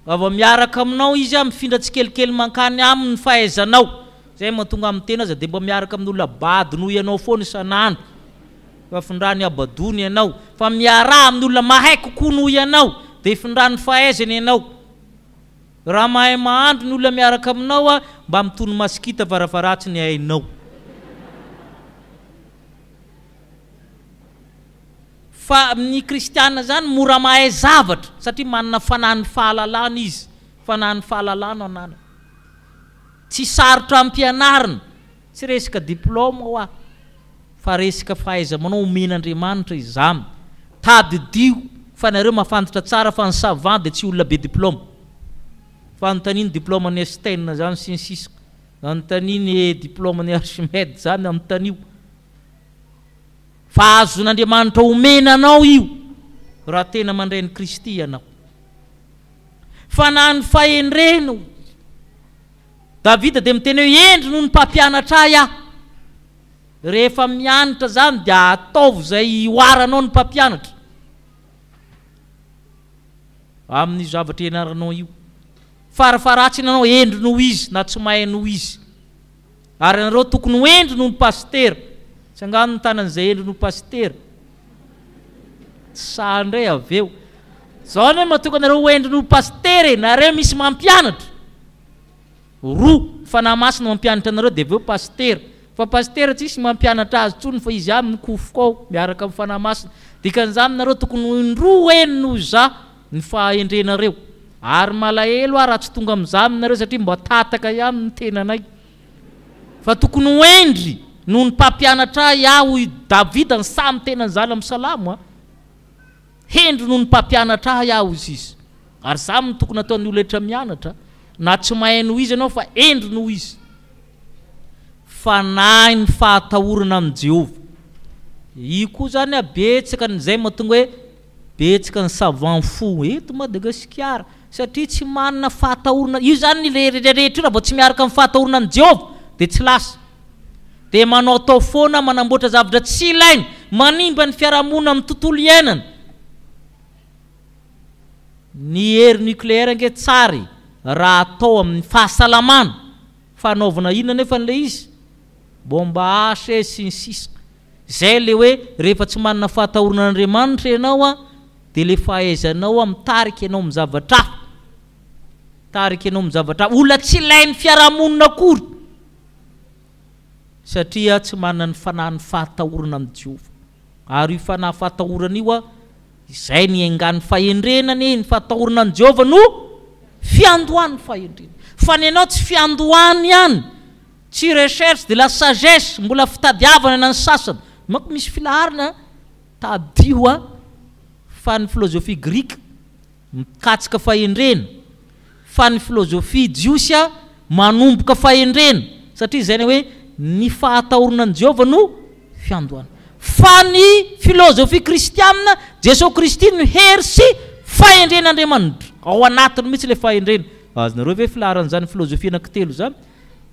Avy miaraka aminao izy mifindra tsikelikely mankany aminy fahaizanao. Zay mahatonga amin'ny tena aza dia mba miaraka amin'olona bady noho ianao foana isan'andro. Fa findrany abadony ianao. Fa miarah amin'olona mahay kokoa noho ianao dia findrany fahaizany ianao. Raha mahay mahandro ny olona miaraka aminao mba mitony masikita varavaratsy ny hainao. Fa ny kristiana zany mora mahay zavatra satria manana fanahy fahalalana izy. Fanahy fahalalana anana. Tsy sarotra ampianarina, tsy resaka diplôma fa resaka fahaiza-manao omen'Andriamanitra izany. Tadidio fa nareo mahafantatra tsara fa ny savant dia tsy olona be diplôma. Fa anotaniny diplôma ny Einstein zany sy ny sisa. Anotaniny diplôma ny Archimède zany anotanio. Fa azon'Andriamanitra omenanao io raha tena mandray ny Kristy ianao. Fanahy ny fahendrena. Davida dia miteny hoe endry noho ny mpampianatra ahy. Rehefa mianatra zany dia ataovy izay oaranao ny mpampianatra. Amin'ny zavatra ianaranao io. Farafaratsy nanao endry noho izy na tsy mahay noho izy. Ary nareo tokony ho endry noho ny pasitera. Tsy angano ny tanan'izay endry noho pasitera. Sandray aveo. Zao ny mahatonga nareo ho endry noho pasitera nareo misy mampianatra. Roa fanahy masina mampianatra nareo dia aveo pasitera. Fa pasitera tsisy mampianatra azy tsony fa izy amin'ny kofoko miaraka amin'ny fanahy masina. Dikan'izany nareo tokony ho indroa endry noho za ny fahendrenareo. Ary malahelo raha tsy tonga amin'izany nareo satria mba tataka ihany ny tenanay. Fa tokony ho endry noho ny mpampianatra iaho Davida ny samy tenan'izany amin'ny salamo. Hendry noho ny mpampianatra iaho izy. Ary samy tokony ataon'ny olona mianatra. Na tsy mahay noho izy ianao fa endry noho izy. Fanahy ny fahatahorana amin'ny Jehovah. Io koa zany betsaka n'izay mahatonga hoe betsaka ny savant fou eto Madagasikara. Satria tsy manana fahatahorana. Io zany ny rehetra raha vao tsy miaraka amin'ny fahatahorana ny Jehovah dia tsy lasa. Dia manao tao foana manamboatra zavatra tsy ilainy, manimba ny fiarahamonina amin'ny tontolo iainana. Ny hery nucléaire ange tsara raha atao amin'ny fahasalamana. Fanaovana inona nefa n'le izy? Bomba asa sy ny sisa. Zay le hoe rehefa tsy manana fahatahorana n'Andriamanitra ianao dia le fahaizanao mitarika ianao amin'ny zavatra hafa. Tarika ianao amin'ny zavatra olona tsy ilain'ny fiarahamonina akory. Satria tsy manana ny fanahy ny fahatahorana amin'ny Jehovah. Ary io fanahy fahatahorana io izay ny engan'ny fahendrenany ny fahatahorana amin'ny Jehovah no fiandohan'ny fahendrena. Fa ny ianao tsy fiandohany ihany, tsy recherche de la sagesse, mbola fitadiavana na ny sasany. Manko misy filaharana tadio fa ny filozofia grika mikatsika fahendrena, fa ny filozofia jiosy manomboka fahendrena. Satria izay ny hoe ny fahatahorana ny Jehovah no fiandohana. fa ny filôzofia kristianina Jesosy Kristy no hery sy fahendren'Andriamanitra ao anatiny mihitsy le fahendrena. Azonareo ve filaharan'izany filôzofia anankitelo zany?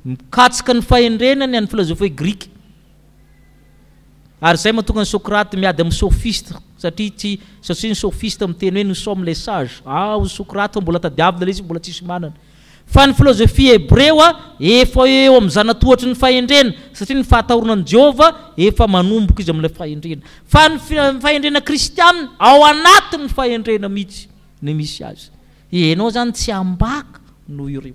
Mikatsika ny fahendrenany any filôzofia grika. Ary zay mahatonga ny Sokraty miady amin'ny sophiste satria ny sophiste miteny hoe nous sommes les sages. O Sokraty mbola tadiavina le izy mbola tsisy manana. Fa ny filôzofia hébreu efa eo amin'ny zanatohatry ny fahendrena satria ny fahatahoranan'i Jehova efa manomboka izy amin'ilay fahendrena. Fa ny fahendrena kristianina ao anatin'ny fahendrena mihitsy ny misy azy. Ianao zany tsy ambaka noho ireo.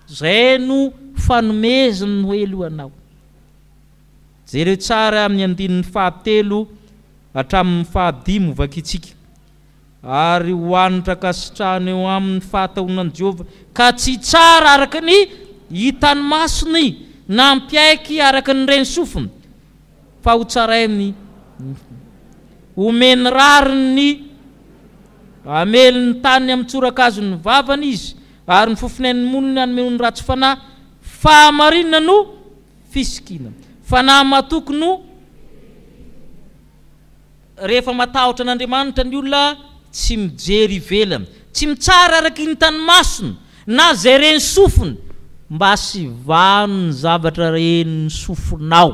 Zay no fanomezany no elo anao. Jereo tsara amin'ny andinin'ny fahatelo hatramin'ny fahadimy vakitsika. Ary hoanitra kasitrahana eo amin'ny fahatahoranan'i Jehova ka tsy tsara araka ny hitany masony na mpiaiky araka ny reny sofiny fa ho tsarainy omeny rariny ameliny tany amin'ny tsorakazony vavany izy ary ny fofonen'ny moniny anomenony ratsy fanahy fahamarinana no fisikina fanahy matoky no rehefa matahotra an'Andriamanitra ny olona tsy mijery ivelany, tsy mitsara araky ny tany masony na zay reny sofiny mba sy vano ny zavatra reny sofinao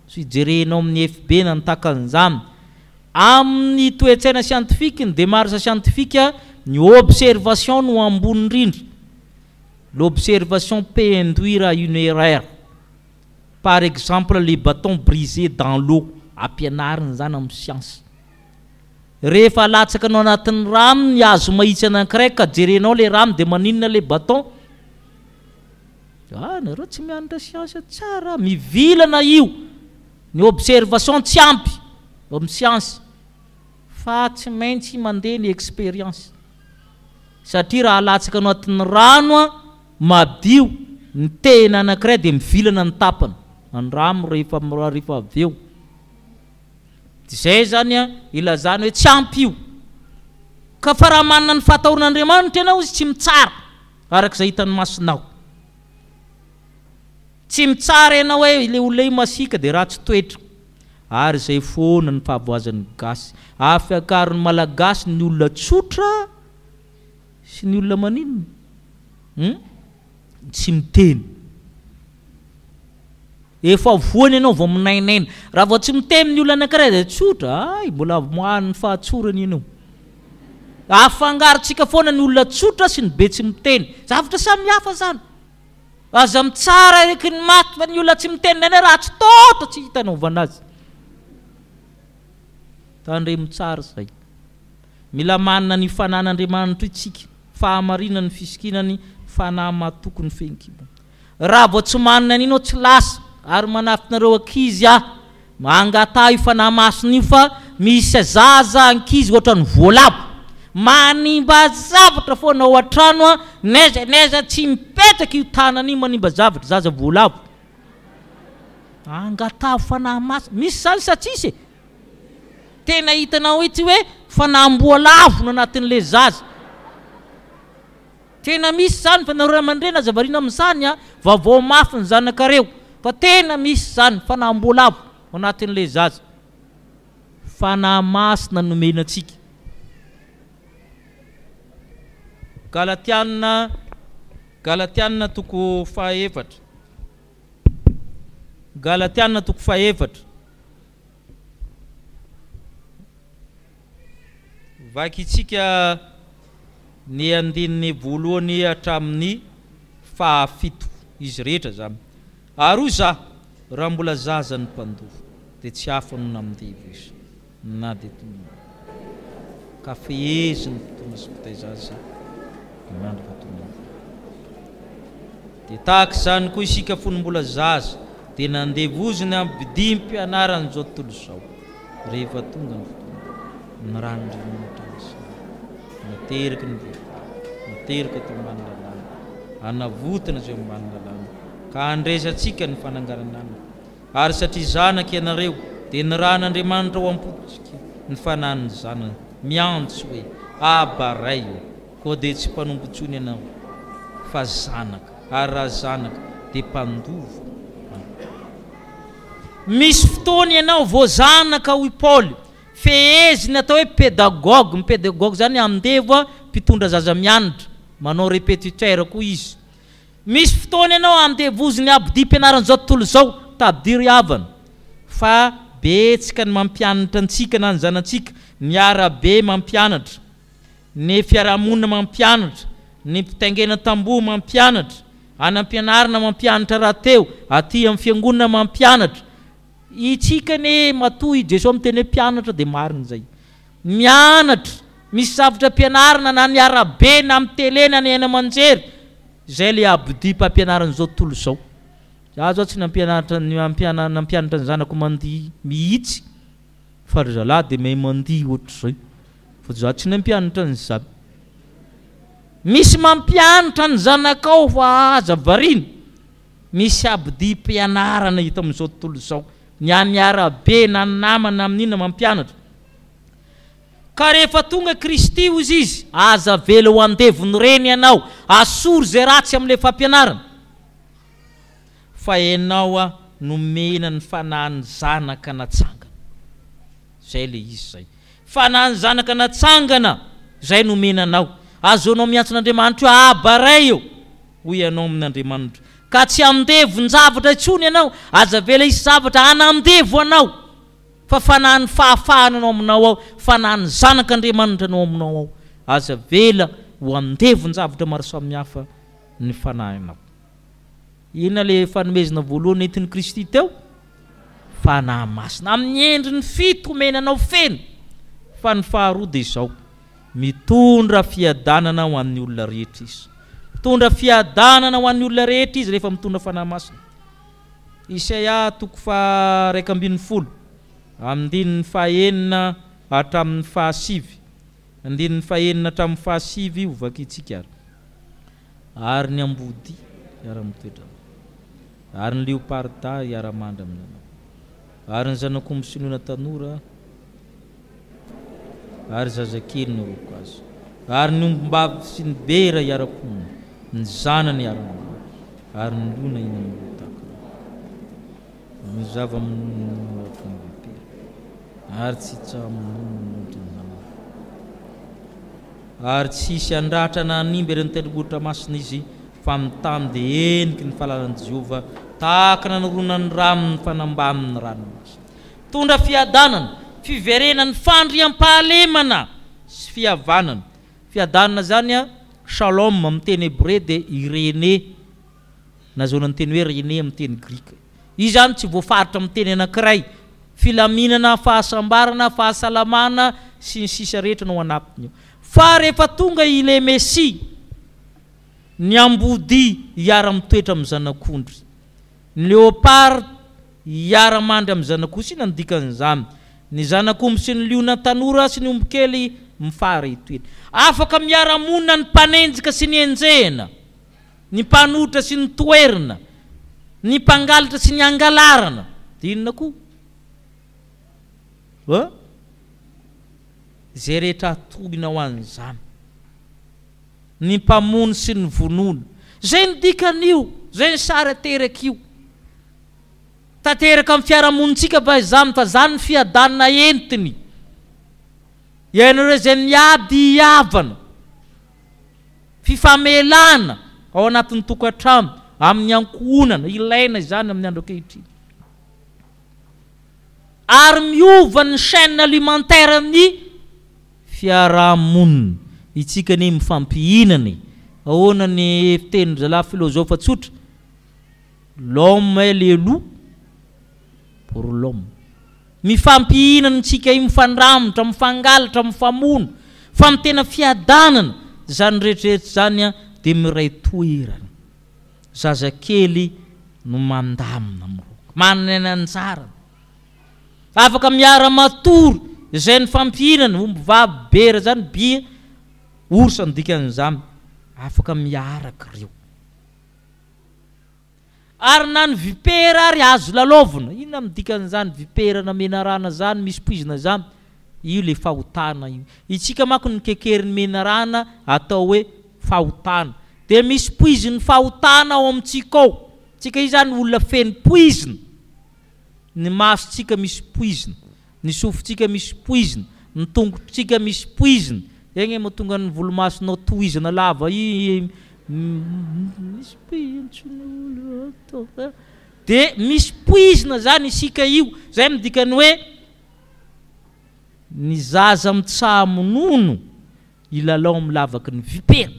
sy jerenao amin'ny FB na nitakan'izany. Amin'ny toetsaina scientifique, ny démarche scientifique, ny observation no ambony indrindra. L'observation peut induire à une erreur. Par exemple, les bâtons brisés dans l'eau, ampianarina zany amin'ny science. Rehefa latsaka anao anatin'ny rano ny azo mahitsy anankiray ka jerenao le rano dia maninona le bâton? Nareo tsy mianatra science tsara, mivilana io. Ny observation tsy ampy amin'ny science fa tsy maintsy mandeha ny expérience. Satria raha latsaka anatin'ny rano madio ny tena anankiray dia mivilana ny tapany. Andramo rehefa avy eo. Zay zany ilazany hoe tsy ampy io. Ka fa raha manana ny fahatahoran'Andriamanitra ianao izy tsy mitsara arak'izay hitany masonao. Tsy mitsara ianao hoe le olona masika dia ratsy toetra. Ary zay foana ny fahavoazan'ny gasy. Afiakariny malagasy ny olona tsotra sy ny olona maninona tsy miteny. Efa voany ianao vao minainaina. Raha vao tsy miteny ny olona anankiray dia tsotra, mbola mohan'ny fahatsorany ianao. Afangarontsika foana ny olona tsotra sy ny be tsy miteny. Zavatra samy hafa zany. Aza mitsara eky ny maty fa ny olona tsy miteny nene ratsy tota tsy hitanaovana azy. Tandre mitsara zay. Mila manana ny fanan'Andriamanitra itsika, fahamarinany fisikinany, fanahy matoky ny fehinkibony. Raha vao tsy manana an'ino tsy lasa ary manafitinareo ankizy mangata io fanahy masony io fa misy zaza ankizy ohatra ny voalavo manimba zavatra foana ao an-trano neza tsy mipetraka io tanany io manimba zavatra zaza voalavo. Angata fanahy masony misy zany sa tsisy? Tena hitanao itsy hoe fanamboalavo no anatin'le zaza. Tena misy zany fa nareo aman-dreny aza varina amin'izany vaovao mafy ny zanakareo. Fa tena misy zany fanamboalavo ao anatin'le zaza. Fanahy masina nomena antsika. Galatianina toko fahaefatra. Galatianina toko fahaefatra. Vakitsika ny andininy voalohany hatramin'ny fahafito izy rehetra zany. Ary za raha mbola zaza ny mpandova dia tsy hafa no namdevo izy na dia ka feheziny fotoana sy fitaizaza mandra fotoana. Dia tahaka izany koa isika fony mbola zaza dia nandevoziny ampidia mpianarany zao tontolo izao rehefa tonga ny fotoana ny ranondrimanitra azy nateraka ny nateraka to ambany lalàna anavotana zay ambany lalàna ka andresantsika ny fanangarana ary satria zanaka ianareo dia ny ran'Andriamanitra ho ampotsika ny fanan'ny zanany miantso hoe abaray io koa dia tsy mpanompontsony ianao fa zanaka ary raha zanaka dia mpandova. misy fotoana ianao voazanaka hoy Paoly feheziny atao hoe pédagogue. Ny pédagogue zany andevo mpitondra zaza mianatra, manao répétiteur koa izy. Misy fotoana ianao andevoziny abdi mpianarana zao tontolo zao tabidiry havana, fa betsika ny mampianatra antsika na ny zanantsika, ny arabe mampianatra, ny fiarahamonina mampianatra, ny mpitaingena tamboho mampianatra, any ampianarana mampianatra rahateo, aty amin'ny fiangonana mampianatra. Itsika ne matoy Jesosy miteny hoe mpianatra dia marina zay. Mianatra, misy zavatra ampianarana na ny arabe na amin'ny tele na ny eny aman-jery, zay le abdi mpampianarana zao tontolo zao. Za zao tsy nampianatra ny zanako mandihy mihitsy, fa ry zalahy dia mahay mandihy ohatr'izay, fa za tsy nampianatra an'izany. Misy mampianatra ny zanakao fa aza variny, misy abdi mpianarana hita amin'izao tontolo zao, ny any arabe na ny namana amin'ina mampianatra. Ka rehefa tonga Kristy ozy izy, aza vela ho andevony reny ianao, asory zay ratsy amin'ilay fampianarana, fa ianao nomena ny fanahy ny zanaka natsangana. Zay le izy zay. Fanahy ny zanaka natsangana, zay nomenanao. Azonao miantsin'Andriamanitra hoe abaray eo, hoy ianao amin'Andriamanitra. Ka tsy amdevo-javatra intsony ianao, aza vela isy zavatra anamdevo anao, fa fanahy ny fahafahana anao aminao ao, fanahy ny zanak'Andriamanitra anao aminao ao. Aza vela ho amdevo-javatra maro samihafa ny fanahinao. Ina le fanomezana voalohany entin'ny Kristy teo? Fanahy masina. Amin'ny endriny fito omenanao feno. Fa ny faharoa dia izao, mitondra fiadanana ho an'ny olona rehetra izy. Mitondra fiadanana ho an'ny olona rehetra izy rehefa mitondra fanahy masina. Isaia 2:20, andininy fahaenina hatramin'ny fahasivy, andininy fahaenina hatramin'ny fahasivy ovakitsika ary ny ambody iara-mitoetra, ary ny leoparda iara-mandra amin'anao, ary ny zanakombo sy ny ona tanora, ary zazakely ny roko azy, ary ny ombambavy sy ny bera iara-ponina, ny zanany iara-manda, ary ny lona iny amin'ny ny zava-monono vipera, ary tsy tsamonono, ary tsisy andratra na animby ireny tendrombohitra masina izy, fa mitamy dia eniky ny fahalalany Jehova, tahaka nanoroana ny rano ny fanambamin'ny ranomasina. Tondra fiadanana, fiverenany fandriam-pahalemana sy fihavanana. Fiadanana zany shalom amin'ny teny hébreu dia Iréné, na zao ny teny hoe René amin'ny teny grika. Izy zany tsy voafaritra amin'ny teny anankiray, filaminana, fahasambarana, fahasalamana sy ny sisa rehetra no anapiny. Fa rehefa tonga ile Mesia, ny ambody iara-mitoetra amin'ny zanak'ondry, ny leopard iara-mandry amin'ny zanak'ondry, sy nandikan'izany, ny zanak'omby sy ny liona tanora sy ny ombikely mifary itoena. Afaka miara-monina ny mpanenjika sy ny enjehana, ny mpanotra sy ny toerana, ny mpangalatra sy ny angalarana. Dia inona koa? Zay rehetra atolina ho an'izany, ny mpamono sy ny vonono. Zay ny dikan'io, zay ny sary ateraka io. Tanteraka amin'ny fiarahamonitsika fa izany, fa zany ny fiadanana entiny. Ianareo zay miady hiavana, fifamelana ao anatin'ny tokantrano, amin'ny ankohonana, ilaina izany amin'ny andro ankehitriny. Ary miova ny chaîne alimentaire amin'ny fiarahamonina. Itsika ny mifampihinana. Ahoana ny fiteny zalahy filozofa tsotra? L'homme est le loup pour l'homme. Mifampihinana tsika mifandramitra, mifangalatra, mifamono, fa amin'ny tena fiadanana zany rehetrarehetra zany dia miray toerana. Zazakely no mandamina miroka, manana anjara. Afaka miara-matory, izay ny fampihinana, omby vavy bera zany, bia, orsa ny dikan'izany, afaka miaraka reo. Ary na ny vipera ary azo lalaovina, ina amin'ny dikan'izany vipera na menarana zany, misy poizina zany, io le fahotana io. Itsika manko ny kekerin'ny menarana atao hoe fahotana. Dia misy poiziny fahotana ao amintsika ao. Tsika io zany olona feno poizina. ny masotsika misy poizina, ny sofotsika misy poizina, ny tongotsika misy poizina. Egny mahatonga ny volomasonao toizina lava misy poizina de misy poizina zany isika io. Zay midikany hoe ny zaza mitsamonono ilalao milavaky ny vipera.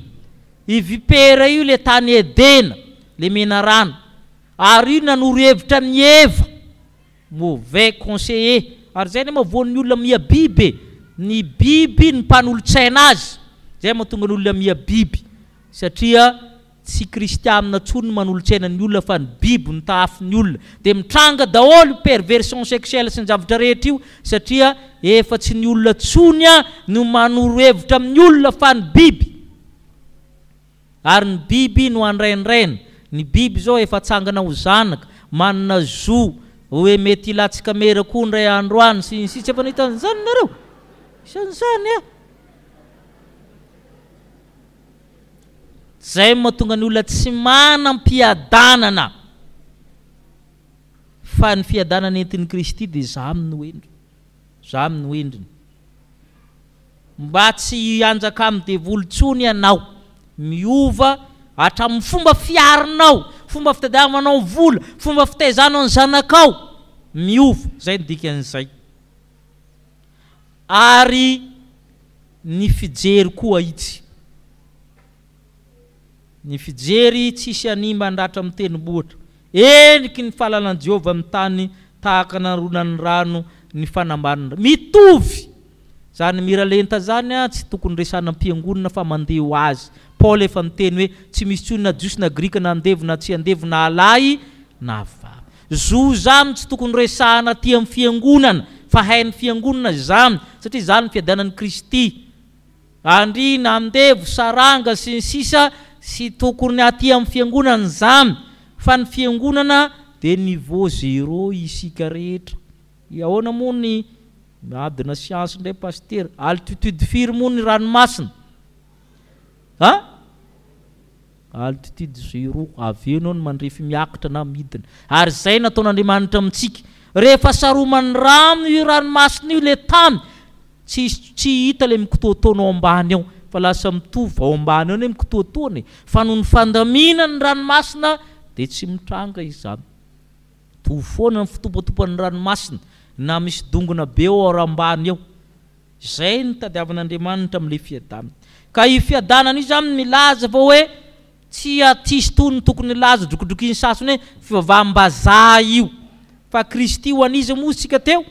I vipera io le tany Edena, le mena rano. Ary io nanoro hevitra amin'ny Eva, mauvais conseiller. Ary zay moa voan'ny olona mia biby, ny biby ny mpanolotsaina azy. Zay mahatonga ny olona mia biby, satria tsy kristianina tsony manolotsaina ny olona fa ny biby ny tahafin'ny olona. De mitranga daholo perversion sexuelle sy ny zavatra rehetra io, satria efa tsy ny olona tsony no manoro hevitra amin'ny olona fa ny biby. Ary ny biby no andraindraina. Ny biby zao efa tsangana ho zanaka, manana zo, hoe mety ilatsika mera koa ndray andro any sy tsy efa nahita an'izany nareo. Isan'izany Zay mahatonga ny olona tsy manam-piadanana, fa ny fiadanana entin'ny Kristy de za amin'ny hoendriny. Za amin'ny hoendriny. Mba tsy anjaka amin'ny devolontsony ianao, miova hatramin'ny fomba fiarinao, fomba fitadiavanao vola, fomba fitaizanao ny zanakao, miova. Zay ny dikan'izay. Ary ny fijery koa itsy. Ny fijery tsisy animba andratra amin'ny tenibohatra. Eniky ny fahalalan'i Jehova amin'ny tany tahaka naronan'ny rano ny fanambanana. Mitovy. Zany mira lenta zany tsy tokony resana am-piangonana fa mandeha ho azy. Paul efa miteny hoe tsy misy tsony na jiosy na grika na andevo na tsy andevo na alay na vavy. Zo zany tsy tokony resahana aty amin'ny fiangonana fa hain'ny fiangonana zany, satria zany fiadanan'ny Kristy. Andry na andevo saranga sy ny sisa sy tokony aty amin'ny fiangonana zany, fa ny fiangonana de niveau zéro isika rehetra. Iahoana moa ny adina siansy ndray pasteur, altitude firy moa ny ranomasina? Altitude zéro. Avy eo no mandrefy miakatra na midina. Ary zay nataon'Andriamanitra amintsika. Rehefa saroman'ny rano io ranomasina io le tany, tsy hita le mikitoatonao ambany ao, fa lasa mitovy ao ambany ao ne mikitoatony. Fa noho ny fandaminan'ny ranomasina de tsy mitranga izany. Tovy foana ny fitopatopan'ny ranomasina, na misy dongona be ao ambany ao. Zay ny tadiavan'Andriamanitra amin'le fiadanana. Ka io fiadanana io zany milaza fa hoe tsy atisy tony tokony laza drokodrokiny sasany hoe fivavaham-bazaha io. Fa Kristy ho an'izy moa tsika teo,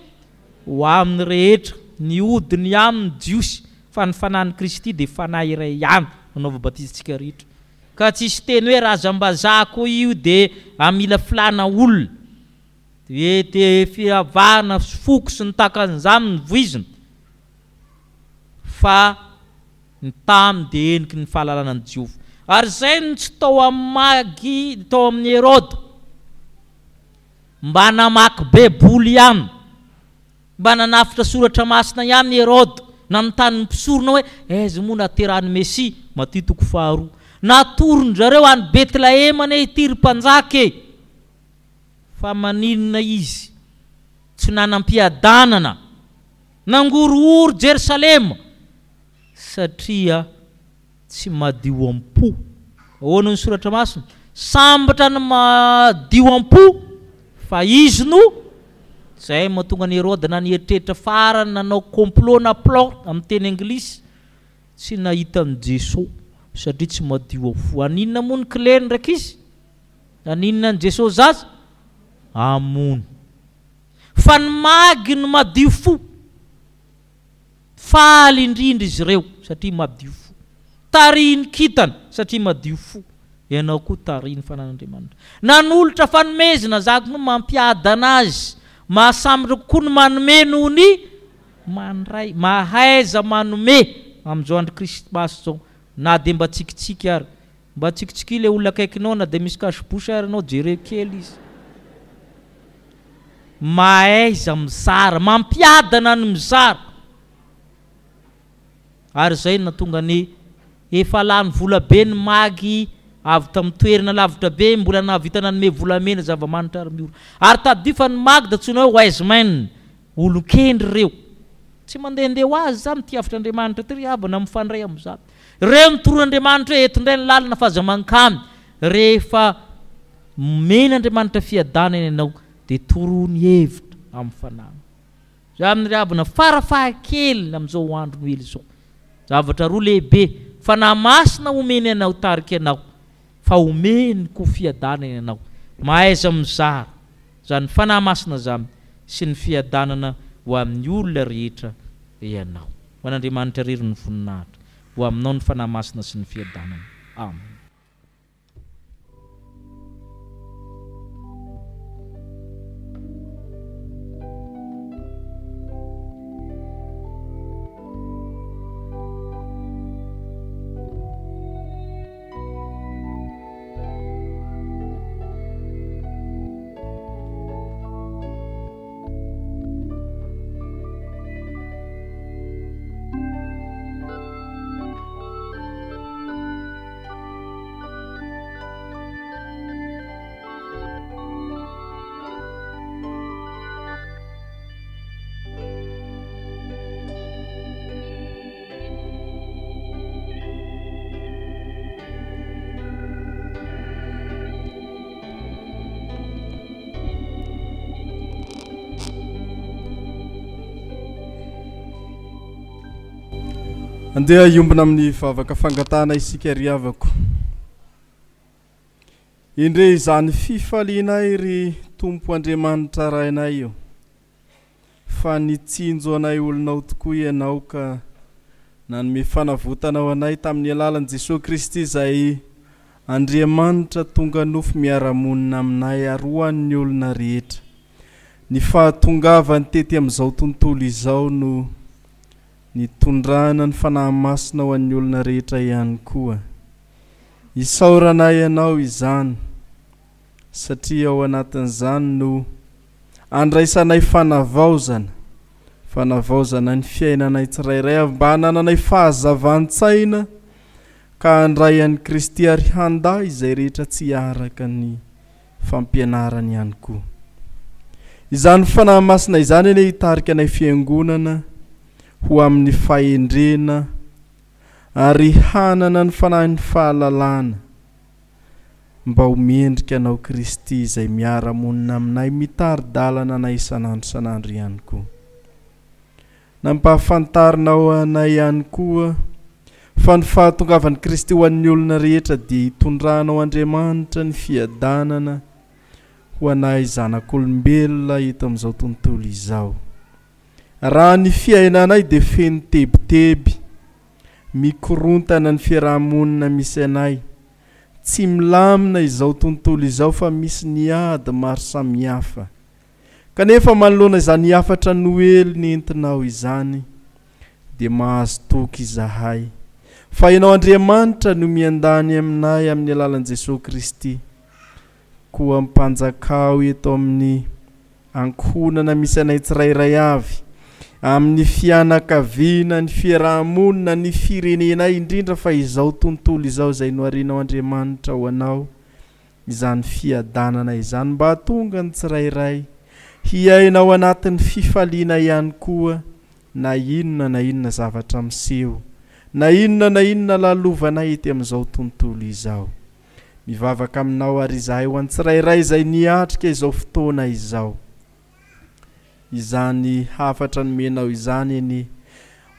ho amin'ny rehetra, ny odiny amin'ny jiosy, fa ny fanahin'i Kristy de fanahy iray ihany, nanaova batizantsika rehetra. Ka tsisy teny hoe razam-bazaha koa io de amila filana olona. De fiavahana foko sy ny takan'izany ny voizina. Fa ny tamy de eniky ny fahalalana ny Jehova. Ary zay ny tsy tao amagy tao amin'ny Herode, mba namaky beboly ihany, mba nanafitra soratra masina ihany Herode, nanontany mpisorona hoe aiza moa naterahany Mesia, Matitoko 2. Natorony-drareo any Betlehema ne itiry mpanjaka e. Fa maninona izy? Tsy nanam-piadanana, nangorohoro Jerusalema, satria tsy madio am-po. Ahoana ny soratra masina? Sambatra ny madio am-po, fa izy no. Zay mahatonga ny Herode na nieritreritra farany nanao complot na plot amin'ny teny anglisy, tsy nahita ny Jesosy satria tsy madio am-fo. Aninona moa ny kileny ndraiky izy? Aninona ny Jesosy zaza? Amono. Fa ny magy ny madio fo. Faly indrindra izy ireo satria madio fo. Tariny kitana satria madio fo. Ianao koa tariny fanan'Andriamanitra. Nanolotra fanomezana zako no mampiadana azy. Mahasambatra kokoa ny manome noho ny mandray. Mahaiza manome amin'izao andro Krismasy zao. Na de mba tsikitsiky ary. Mba tsikitsiky le olona akaikinao na de misy kasibosy ary anao jere kely izy. Mahaiza mizara, mampiadana ny mizara. Ary zay natonga ny efa lany vola be ny magy avy tamin'ny toerana lavitra be mbola nahavita nanome volamena zava-manitra ary mioro ary tadidio fa ny magda tsona hoe wise man olon-kendry reo tsy mandehandeha ho azy za mity avitr''andriamanitra ty ry abana mifandray amin'izany reo nitoron'andriamanitra hoe eto indray ny lalina fahazamankamy rehefa men'andriamanitra fiadana eny ianao dia torony hevitra amin'ny fanana za amin'ny ry abana farafahakely amin'izao andro no ely izao zavatra roa lehibe fa namasina omeny ianao tarika ianao fa omeny ko fiadanana ianao mahaiza mizara zany fanahy masina zany sy ny fiadanana ho amin'ny olona rehetra ianao ho an'andriamanitra rery ny voninahitra ho aminao ny fanahy masina sy ny fiadanana amen. Andeha iombona amin'ny vavaka fangatana isika ry havako. Indre izany fifalianay ry Tompo Andriamanitra rainay io. Fa nitsinjo anay olonao tokoa ianao ka nanome fanavotanao anay tamin'ny alalan'i Jesosy Kristy izay Andriamanitra tonga nofo miara-monina aminay ary ho an'ny olona rehetra. Ny fahatongavany tety amin'izao tontolo izao no nitondrana ny fanahy masina ho an'ny olona rehetra ihany koa. Isaoranay ianao izany satria ao anatin'izany no andraisanay fanavaozana ny fiainanay tsirairay avy mba hanananay fahazavan-tsaina ka handray an'i Kristy ary handay izay rehetra tsy araka ny fampianarany ihany koa. Izany fanahy masina izany eny hitarika anay fiangonana ho amin'ny fahendrena ary hanana ny fanahy ny fahalalana mba ho mendrika anao Kristy izay miara-monina aminay mitari-dalana anay isan'andro ihany koa. Nampahafantarinao anay ihany koa fa ny fahatongavan'i Kristy ho an'ny olona rehetra dia hitondranao Andriamanitra ny fiadanana ho anay zanak'olombelona hita amin'izao tontolo izao. Raha ny fiainanay dia feno tebiteby mikorontana ny fiarahamonina misy anay, tsy milamina izao tontolo izao fa misy niady maro samihafa. Kanefa manoloana izany hafatra Noely nentinao izany dia mahazo toky izahay fa ianao Andriamanitra no miandany aminay amin'ny alalan'i Jesosy Kristy koa mpanjakao eto amin'ny ankohonana misy anay tsirairay avy, amin'ny fianakaviana, ny fiarahamonina, ny firenenay indrindra fa izao tontolo izao izay noharianao Andriamanitra ho anao izany fiadanana izany mba hatonga ny tsirairay hiainao anatin'ny fifaliana ihany koa na inona zavatra miseho, na inona lalovanay ety amin'izao tontolo izao. Mivavaka aminao ary izahay ho an'ny tsirairay izay niatrika izao fotoana izao. Izany hafatra nomenao izany eny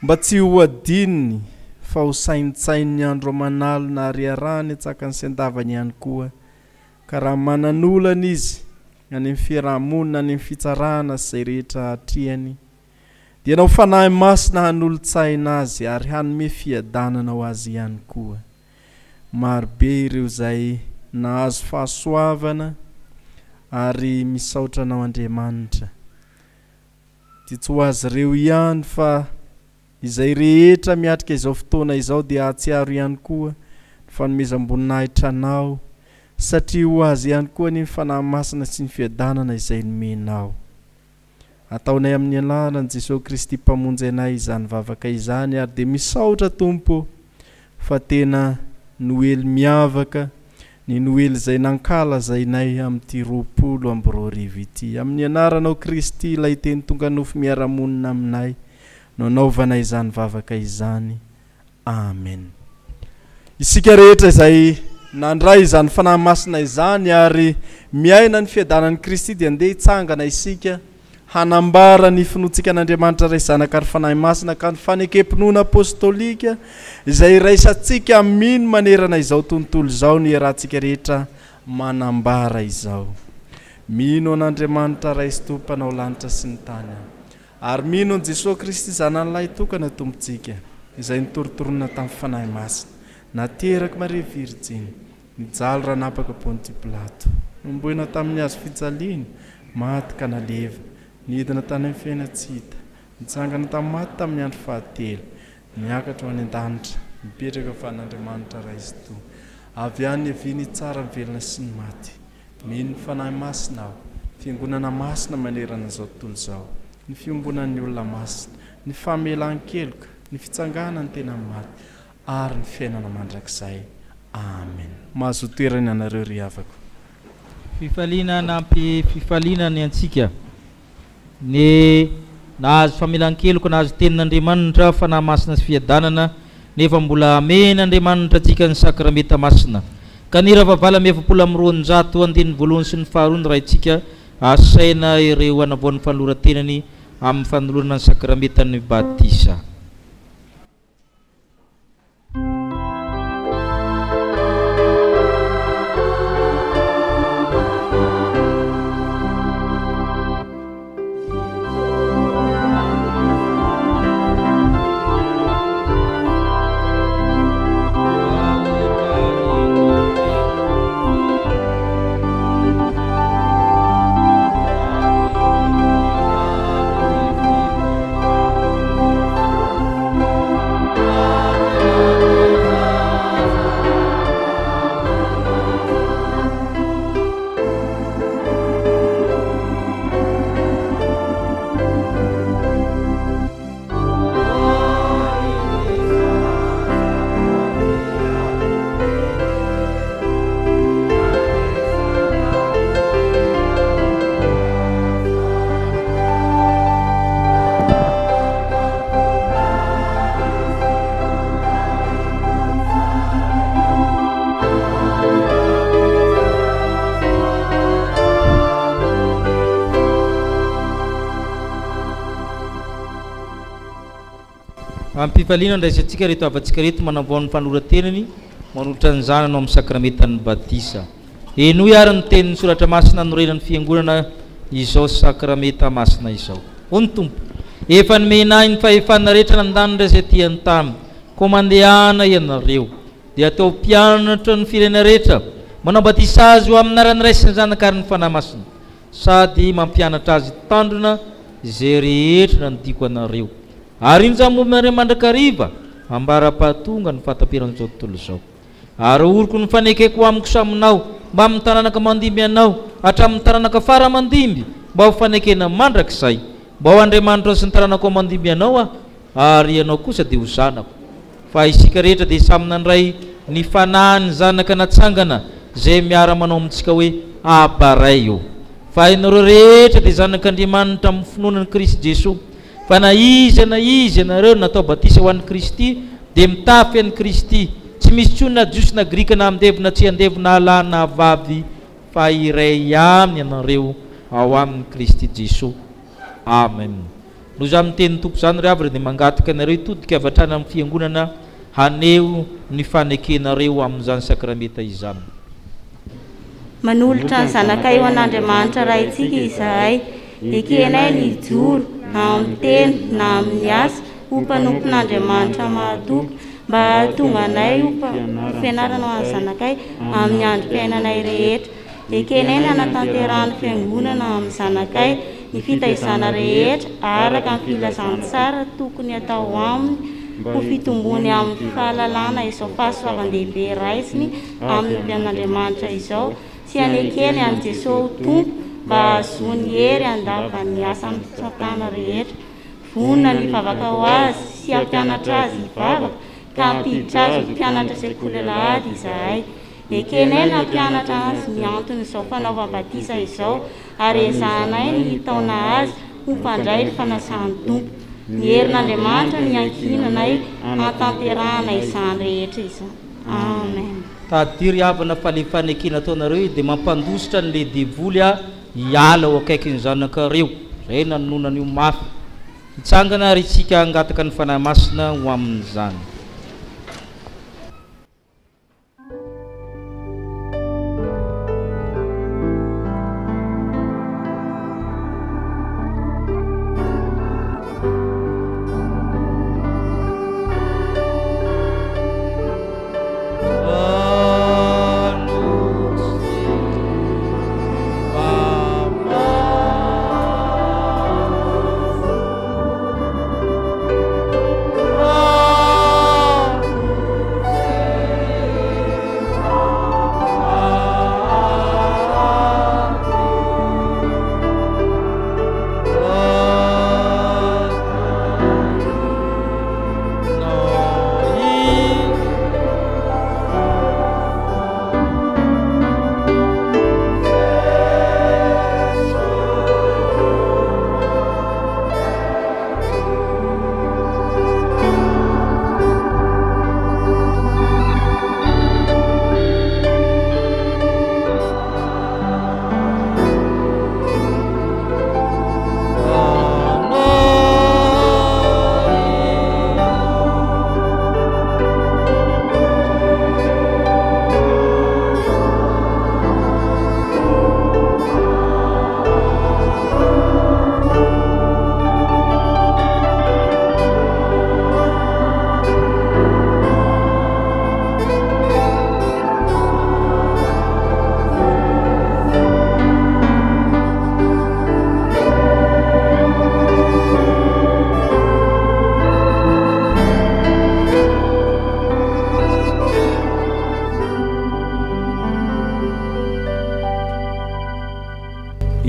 mba tsy ho adininy fa ho saintsain'ny andro amanalo na ariarany atsaka ny sy-andavany ihany koa, ka raha mananolana izy any amin'ny fiarahamonina, any amin'ny fitsarana izay rehetra hatrehany dia ianao fanahy masina hanolo-tsaina azy ary hanome fiadanana ho azy ihany koa. Marobe ireo izay nahazo fahasoavana ary misaotra anao Andriamanitra. Ty tsy ho azy ireo ihany fa izay rehetra miatrika izao fotoana izao dia ahatsiaro ihany koa ny fanomezam-boninahitra anao satria ho azy ihany koa ny fanahy masina sy ny fiadanana izay nomenao. Ataonay amin'ny alalan'i Jesosy Kristy mpamonjy anay izany vavaka izany ary dia misaotra Tompo fa tena Noely miavaka ny noely zay nankala zaynay amin'ity 20 ity amin'ny anaranao Kristy ilay teny tonga nofo miara-monina aminay nanaovanay izany vavaka izany. Amen. Isika rehetra izay nandray izany fanahy masina izany ary miaina ny fiadanan'i Kristy dia andeha hitsangana isika hanambara ny finoantsika an'Andriamanitra ray zanaka ary fanahy masina ka ny fanekempinoana apôstôlika izay raisantsika mino manerana izao tontolo izao ny iarahantsika rehetra manambara izao. Mino an'Andriamanitra ray sy tompanao lanitra sy ny tany ary mino an Jesosy Kristy zanan'ilay tokana tompontsika izay nitorotorona tamin'ny fanahy masina nateraka Maria Virginy nijaly ranapaka Ponty Pilato nomboina tamin'ny hazo fijaliana maty ka naleva nidina tany amin'ny fiainatsita nitsangana tamin'ny maty tamin'ny andro fahatelo niakatra ho any an-danitra mipetraka fan'Andriamanitra ray sy to avy any avy tsara mivelona sy ny maty. Mino ny fanahy masina aho fiangonana masina manerana izao tontolo izao ny fiombonan'ny olona masina ny famelan-keloka ny fitsanganany tena maty ary ny fiainana mandrakizay. Amen. Mahazo toerany anareo ry havako. Fifaliana nampy fifaliana ny antsika ny nahazo famelan-keloka nahazo tenin'Andriamanitra fanahy masina sy fiadanana nefa mbola amen'Andriamanitra antsika ny sakramenta masina ka ny ravavala miefapolo amin'ny 200 andininy voalohany sy ny faharoa ny raintsika asaina ireo anavoan'ny fanoloran-tenany amin'ny fanolorana ny sakramentan'ny batisa. Ampifaliana ndraisantsika reto avantsika reto manavoan'ny fanoloran-tenany manolotra ny zanany amin'ny sakramentan'ny batisa. Eno iarany tenin'ny soratra masina norenan'ny fiangonana izao sakramenta masina izao. Ony tompo efa nomenay ny fahefana rehetra nandanitra izay tiany tamy ko mandehana ianareo dia atao mpianatra ny firena rehetra manao batisa azy ho amin'ny arany ray sy ny zanaka ary ny fanahy masina sady mampianatra azy tandrona izay rehetra nandiko anareo ary iny zamomare mandrakariva ambara-pahatonga ny fataperan'izao tontolo izao ary oroko ny fanekeko amiko saminao mba amin'ny taranaka mandimby anao hatramin'ny taranaka fara mandimby mba ho fanekena mandrakizay mba ho Andriamanitra sy ny taranako mandimby anao ary ianao kosa dia ho zanako fa isika rehetra dia samy nandray ny fanahy ny zanaka natsangana zay miara manao amintsika hoe abaray io fa ianareo rehetra dia zanak'Andriamanitra amin'ny finoanan'i Kristy Jesosy fa na izy ianareo natao batisa ho an'i Kristy dia mitafy an'i Kristy tsy misy tsona jiosy na grika na andevina tsy andevina alahy na vavy fa iray aminy ianareo ao amin'ny Kristy Jesosy. Amen. Noho izany miteny tompo izany ry havy dia mangataka ianareo hitodika avy hatrany amin'ny fiangonana haneo ny fanekenareo amin'izany sakramenta izany. Manolotra ny zanakay ho an'Andriamanitra raintsika izahay ekenay ny joro amin'ny teny na amin'ny asa ho mpanompon'Andriamanitra mahatoky mba hahatonga anay ho fianarana ho an'ny zanakay amin'ny androm-piainanay rehetra. Ekenay ny hanatanterahany fiangonana amin'ny zanakay ny fitaizana rehetra araka ny filazany tsara tokony atao aminy ho fitombony amin'ny fahalalana izao fahasoavan-dehibe raisiny amin'ny mpian'Andriamanitra izao sy anekeny an'i Jesosy tompo mba hahazoany hery andavany asa amin'ny satana rehetra. Vonona ny vavaka ho azy sy ampianatra azy hivavaka ka ampiditra azy mpianatra sekoly alahady izahay ekenay nampianatra azy miantony izao fanaovam-batisa izao ary ezahanay ny taona azy ho mpandray ny fanasany tompo ny herin'Andriamanitra ny ankinanay hatanterahana izany rehetra izany. Amen. Tadiry havana falefanekena ataonareo dia mampandositra n'le devoly hiala ho akaiky ny zanakareo zay nanonan'io mafy hitsangana ary isika angataka ny fanahy masina ho amin'izany.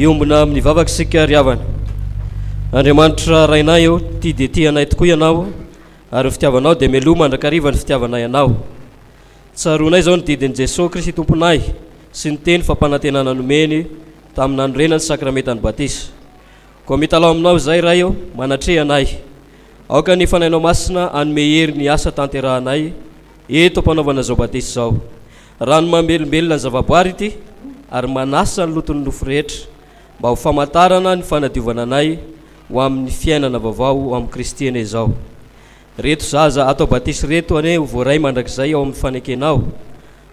iombona amin'ny vavaka sika riavana. Andriamanitra rainay eo ty dia ty anay tokoa ianao ary ny fitiavanao dia meloma mandrakariva ny fitiavanay ianao. Tsaronay zao ny didin'i Jesosy Kristy tomponay sy ny teny fampanantenana nomeny tamin'ny nanorenany sakramentany batisa. Koa mitalao aminao izay ray eo manatre anay aoka ny fanainao masina anome hery ny asa tanterahanay eto ampanaovana zao batisa zao. Rano mamelombelona ny zavaboary ity ary manasa ny loton'ny nofo rehetra mba ho famantarana ny fanadiovana anay ho amin'ny fiainana vaovao amin'ny Kristy ene zao. Reto zaza atao batisy reto ane ho voaray mandrakizay ao amin'ny fanekenao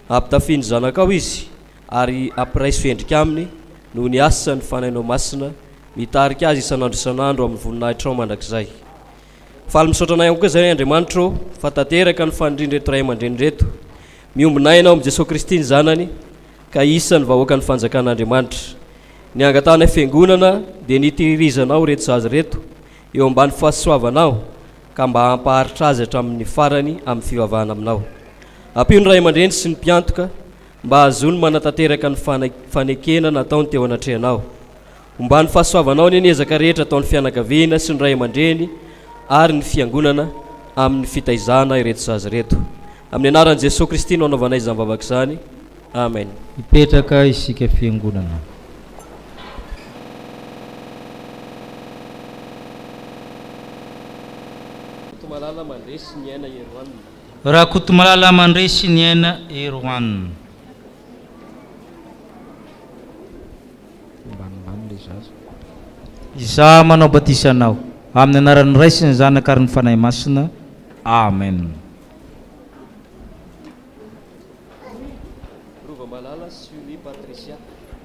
ampitafiny zanakao izy ary ampiraiso fendrika aminy noho ny asa ny fanainao masina mitarika azy isan'andro isan'andro amin'ny voninahitra ao mandrakizay. Faly misaotra anay koa zay Andriamanitra fa tanteraka ny fanindreto ray aman-dreny reto miombonay ianao amin'ny Jesosy Kristy ny zanany ka isan'ny vahoaka ny fanjakan'Andriamanitra. Ny angatanay fiangonana dia nitirizanao reto zaza reto eo ambany fahasoavanao ka mba hampaharitra azy hatramin'ny farany amin'ny fivavahana aminao. Ampio ny ray aman-dreny sy ny mpiantoka mba hazony manatanteraka ny fanekena nataony teo anatrehanao. Ombany fahasoavanao ny ezaka rehetra ataon'ny fianakaviana sy ny ray aman-dreny ary ny fiangonana amin'ny fitaizana ireto zaza reto. Amin'ny anaran'i Jesosy Kristy no anaovanay izany vavaka izany. Amen. Ipetraka isika fiangonana. Raha kotomalala mandresy ny aina eroanina. Izaho manao batisanao amin'ny anaran'ny Ray sy ny Zanaka ary ny Fanahy Masina. Amen.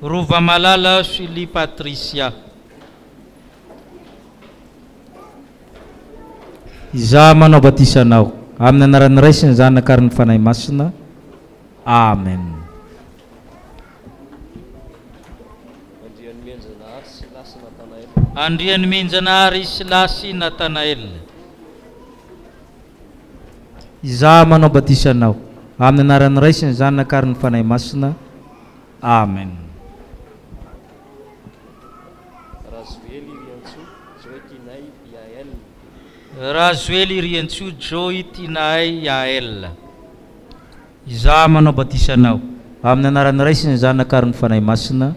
Rovamalala Sulie Patricia. Izaho manao batisanao amin'ny anaran'ny Ray sy ny Zanaka ary ny Fanahy Masina. Amen. Andriany Menjanahary Silasy Natanael. Izaho manao batisanao amin'ny anaran'ny Ray sy ny Zanaka ary ny Fanahy Masina. Amen. Razueli Rientsu Joy Tinay Yael. Izaho manao batisanao amin'ny anaran'ny Ray sy ny Zanaka ary ny Fanahy Masina.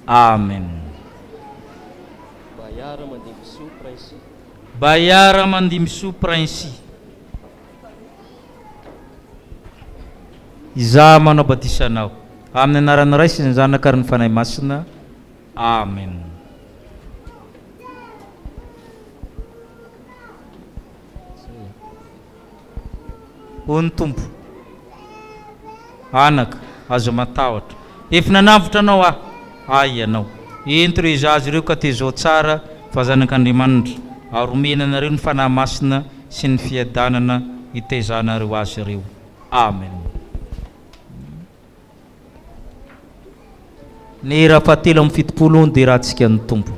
Amen. Bayara Mandimso Prince. Izaho manao batisanao amin'ny anaran'ny Ray sy ny Zanaka ary ny Fanahy Masina. Amen. Hony Tompo, anaka azo matahotra, efa nanavotra anao ay ianao ento ireo zazy ireo ka tezao tsara fa zanak'Andriamanitra aromena anareo ny fanahy masina sy ny fiadanana itaizanareo azy ireo. Amen. Ny ra-fahatelo amin'ny fitopolo dia rahantsika ny Tompo.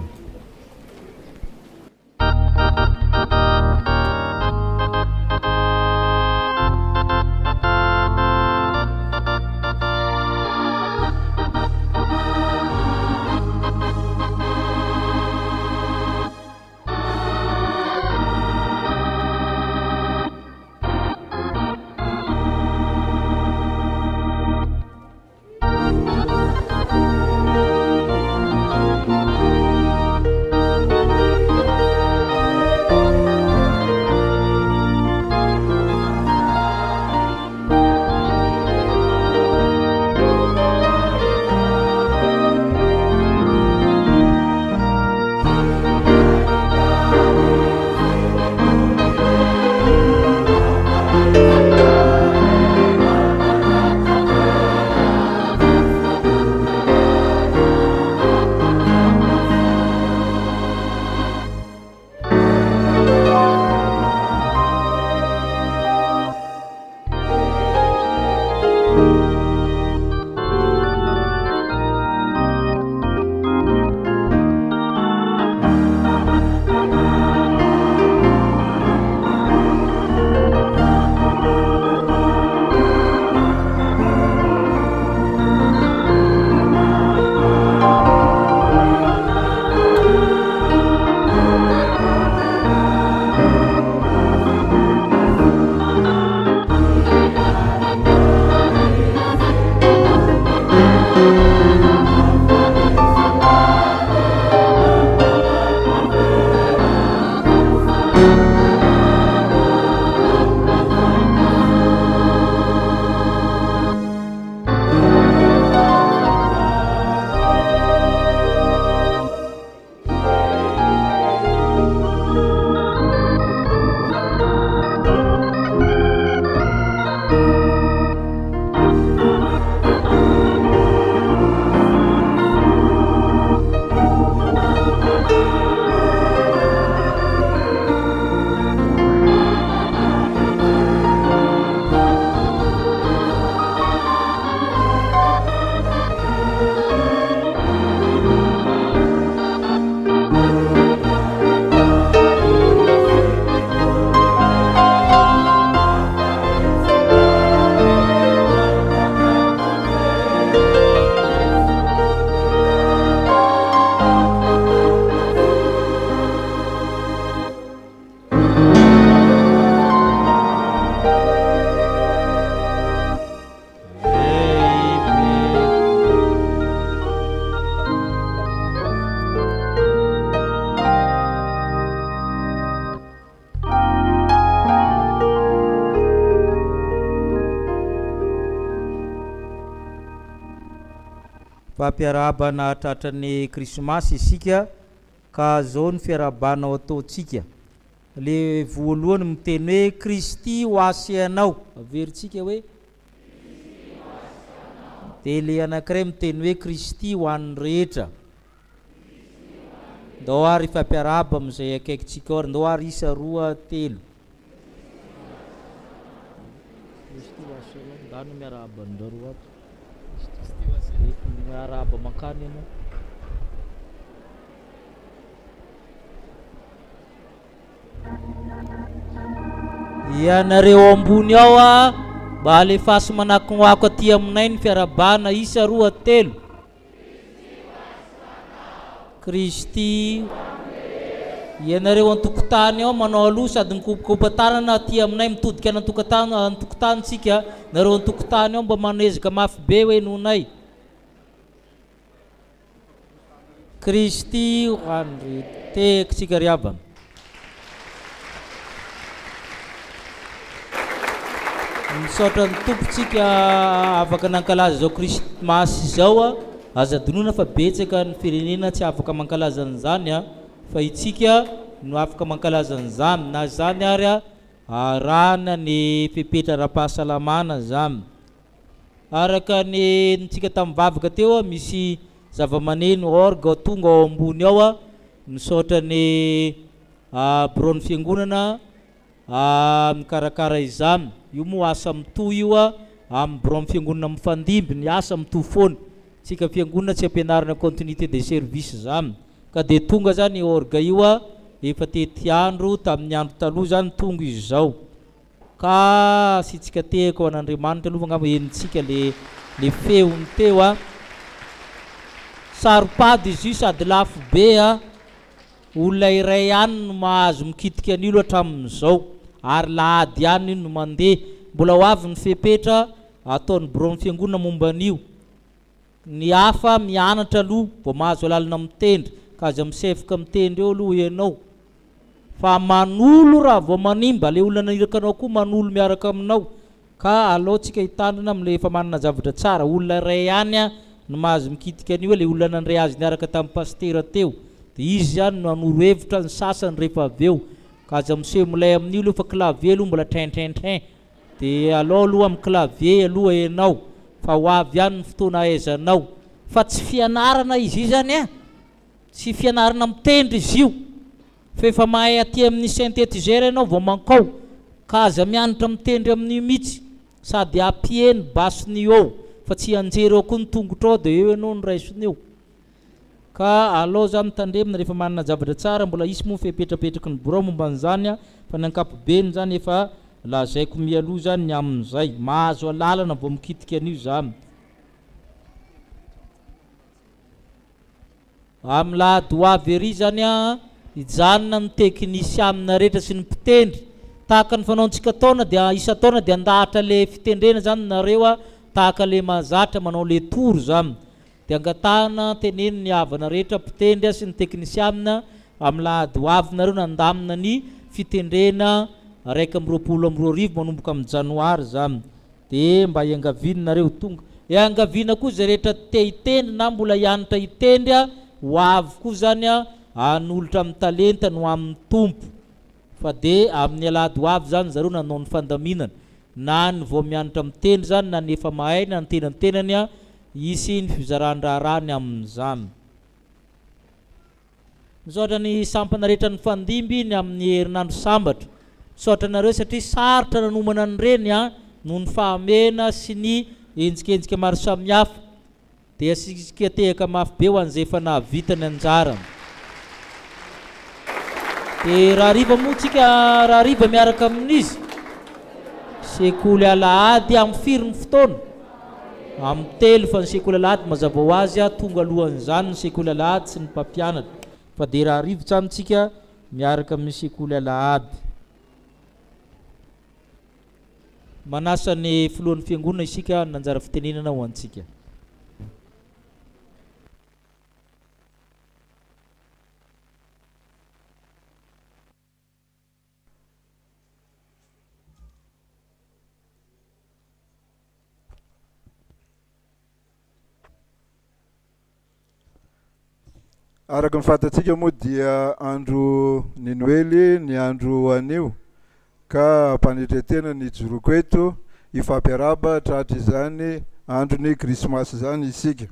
Fampiarahana tratran'ny Krismasy isika ka zao ny fiarahabanao ataontsika. Le voalohany miteny hoe Kristy ho asy anao, averintsika hoe dia le anankiray miteny hoe Kristy ho an'ny rehetra. Ndao ary fampiarahaba amin'izay akaikintsika ary, ndao ary isa roa telo. Kristy ho asy anao, ndano miarahaba ndaro ato. Miarahaba mankany ianao. Ianareo ambony ao mba alefasy manakonhoako aty aminay ny fiarabana isa roa telo. Kristy ianareo antokotany ao manao aloha sady mikopakopatanana aty aminay mitodika antokotanitsika nareo antokotany ao mba manezaka mafy be hoe nonay Kristy hoandry tekitsika riaba misaotra ny tompontsika afaka nankalaza zao Krismasy zao aza donona fa betsaka ny firenena tsy afaka mankalaza an'izany fa itsika no afaka mankalaza an'izany na zany ary arana ny fepetra ara-pahasalamana zany araka ny ntsika tamin'ny vavaka teo misy zava-maneno orga tonga ao ambony ao misaotra ny bureau ny fiangonana mikarakara izany io moa asa mitohy io amin'ny bureau ny fiangonana mifandimby ny asa mitohy foana tsika fiangonana tsy ampianarana continuité de service zany ka de tonga zany orga io efa tety andro tamin'ny andro taloha zany tonga izy zao ka sitsika tehako an'Andriamanitra aloha ngamba enitsika le feony teo saripady izy io sady lafo be olona iray ihany no mahazo mikitika an'io hatramin'izao ary lahady ihany no mandeha mbola ho avy ny fepetra ataon'ny bureau ny fiangonana momba an'io ny hafa mianatra aloha vao mahazo alalina mitendry ka aza misefika mitendry eo aloha ianao fa manolo raha vao manimba le olona naniraka anao koa manolo miaraka aminao ka alohantsika hitandrina amin'le efa manana zavatra tsara olona iray ihany no mahazo mikitika an'io le olona nandray azy niaraka tamin'ny pastera teo de izy zany no anoro hevitra ny sasany rehefa aveo ka aza miseho milay amin'io aloha fa clavier aloha mbola train de aloha amin'ny clavier aloha ianao fa ho avy ihany ny fotoana ahaizanao fa tsy fianarana izy zany tsy fianarana mitendry izy io fa efa mahay aty amin'ny synthétiseur ianao vao mankao ka aza mianatra mitendry amin'io mihitsy sady apieny basony eo fa tsy anjery ao koa ny tongotra ao de eo ianao ny raisiny eo ka aloha za mitandremina rehefa manana zavatra tsara mbola isy moa fepetrapetraky ny bureau momba an'izany fa ny ankapobeny zany efa lazaiko mialoha zany ny amin'izay mahazo alalana vao mikitika an'io zany amin'ny lahady ho avy ery zany hijanona ny teknisy amina rehetra sy ny mpitendry tahaka ny fanaontsika taona de isa taona de andahatra le fitendrena zany nareo tahaka le mazatra manao le tour zany de angatahana teneny ny havana rehetra mpitendry sy ny teknisy amina amin'ny lahady ho avy nareo nandamina ny fitendrena raiky amby 20 manomboka amin'ny janoary zany de mba iangavinareo tonga iangaviana koa zay rehetra te hitendry na mbola hianatra hitendry ho avy koa zany anolotra amin'ny talenta no amin'ny tompo fa de amin'ny alahady ho avy zany zareo nanao ny fandaminana na ny vao mianatra mitendry zany na ny efa mahay na ny tenany isy ny fizaran-drarany amin'izany misaotra ny sampana rehetra ny fandimby ny amin'ny herinandro sambatra misaotra nareo satria sarotra nanomana ny reny noho ny fahamena sy ny enjikenjika maro samihafa de asika tehaka mafy be ho an'izay efa nahavitany anjara de raha riva moa tsika raha riva miaraka amin'izy sekoly alahady amin'ny firy ny fotoana amin'ny telo fa ny sekoly alahady mazava ho azy tonga alohan'izany ny sekoly alahady sy ny mpampianatra fa de raha rivotra amintsika miaraka amin'ny sekoly alahady manasa ny filohan'ny fiangonana isika nanjara fitenenana ho antsika araka ny fantatsika moa dia andro ny Noely ny andro anio ka mpanetretena ny joroko eto ifampiaraba tratra izany andro ny Krismasy zany isika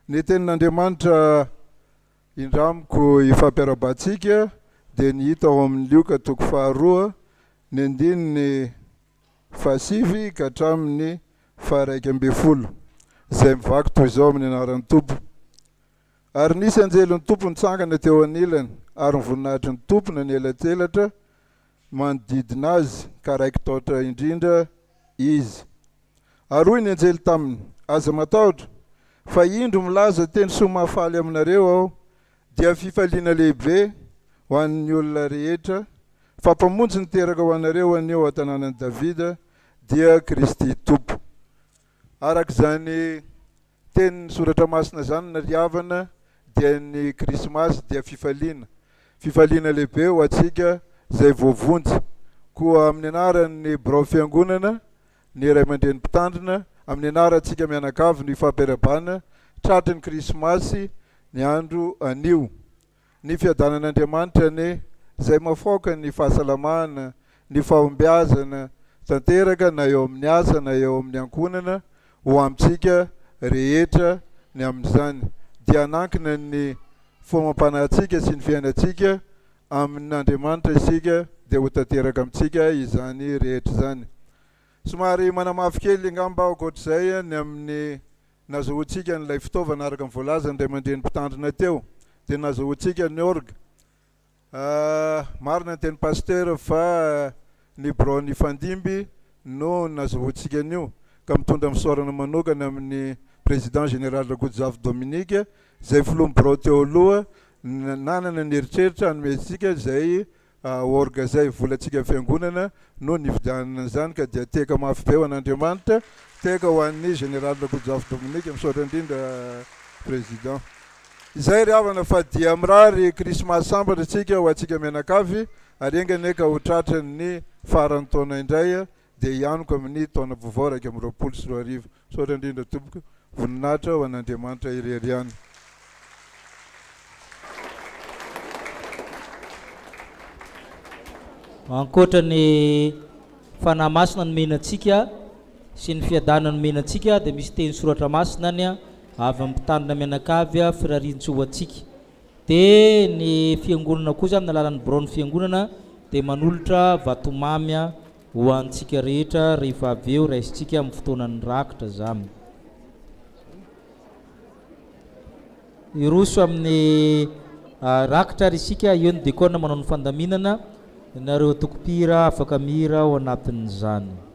ny tenin'Andriamanitra indramiko ifampiarabantsika de ny hita ao amin'ny Lioka 2 ny andininy fasivy ka hatramin'ny faraiky amby folo zay mivaky toy izao amin'ny anaran'ny Tompo ary nisy anjelon'ny Tompo nitsangana teo anilany ary nivoninahitry ny Tompo na nielatelatra manodidina azy ka raiky taotra indrindra izy ary hoy ny anjely taminy aza matahotra fa indro milaza teny somafaly aminareo aho dia fifaliana lehibe ho an'ny olona rehetra fampamonjy niteraka ho anareo aneo an-tanànan'i Davida dia Kristy Tompo. Araka izany tenin'ny soratra masina zany nariavana dia ny krismasy dia fifaliana lehibe ho antsika zay voavonjy koa amin'ny anaran'ny birao fiangonana ny Ray aman-dreny mpitandrina amin'ny anarantsika mianakavy ny fampiarabana tratry ny krismasy ny andro anio ny fiadanan'Andriamanitra ny zay mafoaka ny fahasalamana ny fahombiazana tanteraka na eo amin'ny asa na eo amin'ny ankonana ho amintsika rehetra ny amin'izany dia anankina ny fomampanantsika sy ny fiainantsika amin'Andriamanitra isika dia ho tanteraka amintsika izany rehetra zany. Somary manamafy kely ngamba akoatr'izay ny amin'ny nazahoantsika n'ilay fitaovana araka ny voalaza ny Ray aman-dreny mpitandrina teo dia nazahoantsika ny orga. Marina ny teny pasteur fa ny birao ny fandimby no nazahoantsika an'io ka mitondra misaorana manokana amin'ny président général Rakotojavy Dominique zay filoha birao teo aloha nanana ny eritreritra anomentsika zay orga zay volantsika fiangonana no nividianana zany ka dia teka mafy be ho an'Andriamanitra teka ho an'ny général Rakotojavy Dominique misaotra indrindra président. Izay riavana fa dia mirary krismasy sambatra tsika ho antsika mianakavy ary engany ka ho tratran'ny faran'ny taona indray dia ianoko amin'ny taona vaovao 2024. Misaotra indrindra tompoko voninahitra ho an'Andriamanitra ireriany. Ankoatra ny fanahy masina nomenantsika sy ny fiadanana nomenantsika dia misy teny soratra masina ny avy amin'ny mpitandrina mianakavy firarian-tsoa antsika dia ny fiangonana kosa amin'ny alalan'ny birao ny fiangonana dia manolotra vatomamy ho antsika rehetra rehefa avy eo raisintsika amin'ny fotoanan'ny rakitra zany. Iroso amin'ny rakitra risika eo ny dekona manao ny fandaminana nareo tokopira afaka mira ao anatin'izany.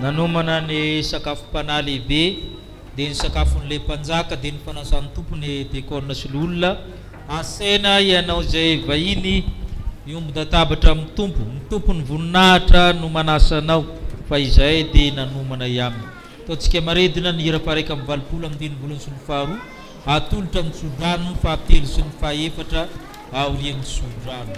nanomana ny sakafom-panahy lehibe dia ny sakafon'le mpanjaka dia ny fanasan'ny tompony diakona sy lolona asaina ianao izay vahiny iomby databatra amin'ny tompo ny voninahitra no manasanao fa izay dia nanomana iaminy ataontsika maredina ny hira-paraika amin'ny valopolo amin'ny dimy volana sy ny faharoa atolotra amin'ny sodrano fahatelo sy ny fahaefatra aorian'ny sodrano.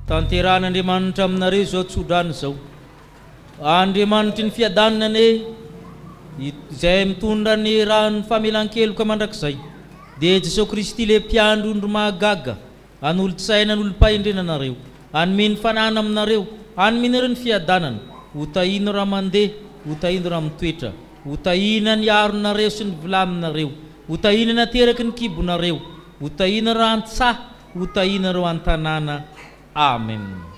Tanteran'Andriamanitra aminareo zao tsodrano zao. Andriamanitry ny fiadanane izay mitondra ny rahan'ny famelan-keloka mandrakizay dia Jesosy Kristy le mpiandro ondro mahagaga an'olo-tsaina an'olo-pahendrena anareo anome ny fanana aminareo anome nareo ny fiadanana hotahino raha mandeha hotahino raha mitoetra hotahina ny aronareo sy ny vilaminareo hotahina nateraky ny kibonareo hotahina raha antsaha hotahina reo an-tanàna. Amen.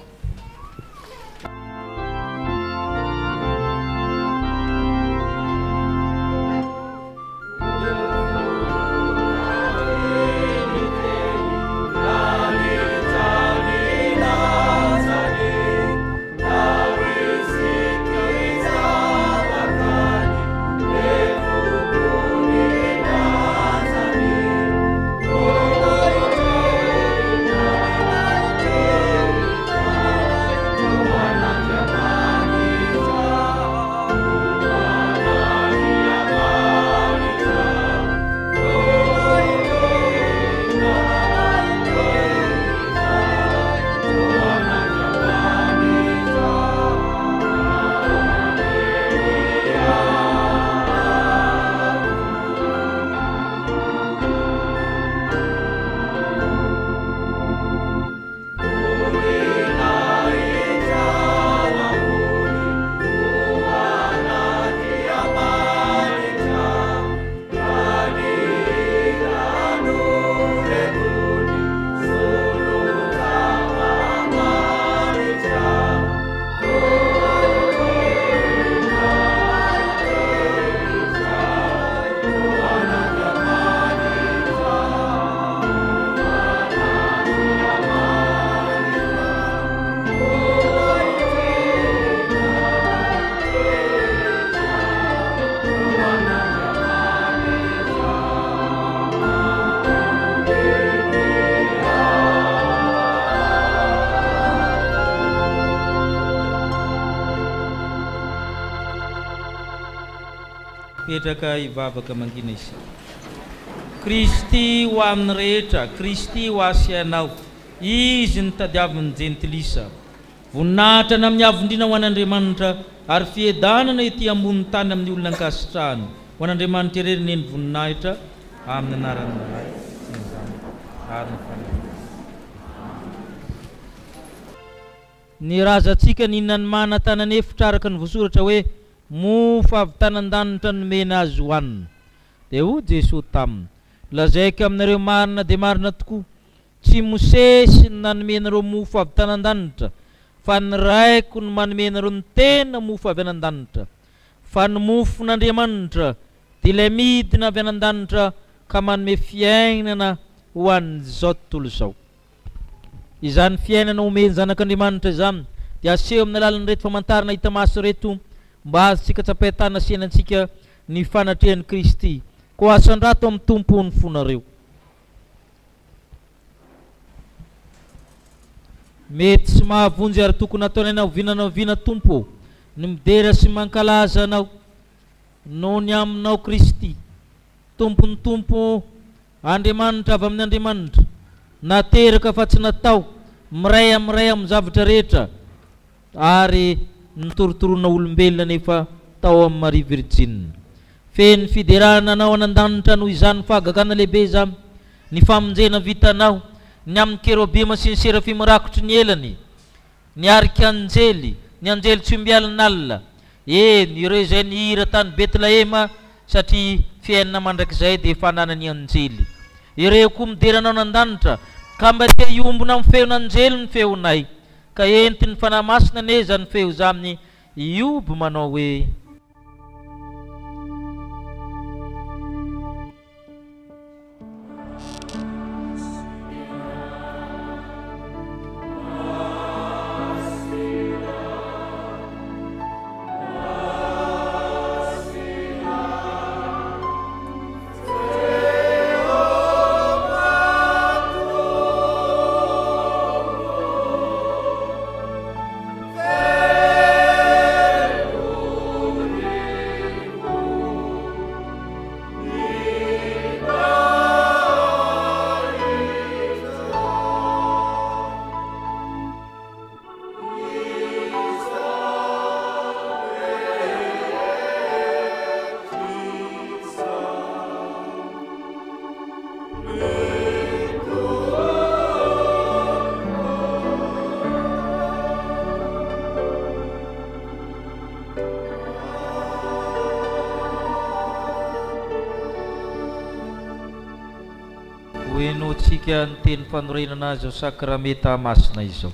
Petraka ivavaka mangina izy. Kristy ho amin'ny rehetra, Kristy ho asianao. Izy ny tadiavin'ny jentilisa. Voninahitra na amin'ny avondrina ho an'Andriamanitra ary fiedanana ety ambony tany amin'ny olona ankasitrahany. Ho an'Andriamanitra ireny ny voninahitra amin'ny anaran'ny Ray sy ny Zanaka ary ny Fanahy. ny razantsika nihinany mana tanany efitra araka ny voasoratra hoe mofo avy tanan-danitra nomena azy hohanina. Dia ho Jesosy taminy lazaiko aminareo marina dia marina tokoa, tsy Mosesy no nanomenareo mofo avy tanan-danitra, fa ny raiko no manomenareo ny tena mofo avy anan-danitra. Fa ny mofo n'Andriamanitra dia ilay midina avy anan-danitra ka manome fiainana ho an'izao tontolo izao. Izany fiainana omeny zanak'Andriamanitra izany dia aseho amin'ny alalan'ny reto famantarana hita maso reto, mba azontsika tsapaitana sianantsika ny fanatrehan'i Kristy. Ko asan-drato amin'ny tompo ny fonareo. Mety sy mahavonjy ary tokony ataonay oviana tompo ny midera sy mankalaza anao noho ny aminao Kristy, tompony tompo Andriamanitra avy amin'ny Andriamanitra, nateraka fa tsy natao, miray amin'ny zavatra rehetra, ary nitorotoroana olombelona nefa tao amin'ny Maria Virgine. Feno fiderana anao anan-danitra noho izany fahagagana lehibe izany, ny famonjena vitanao, ny amin'ny kerobima sy ny serafim rakotry ny elany, ny arikanjely, ny anjely tsy ombialin'alina, ireo izay nihira tany Betlehema satria fiainana mandrakizay dia fananany anjely. Ireo koa mideranao anan-danitra ka mba te iombona amin'ny feon'anjely ny feonay, ka entiny fanahy masina neza ny feo izany iobo manao hoe hoenotsika ny teny fanorenana azy ao sakrameta masina izao.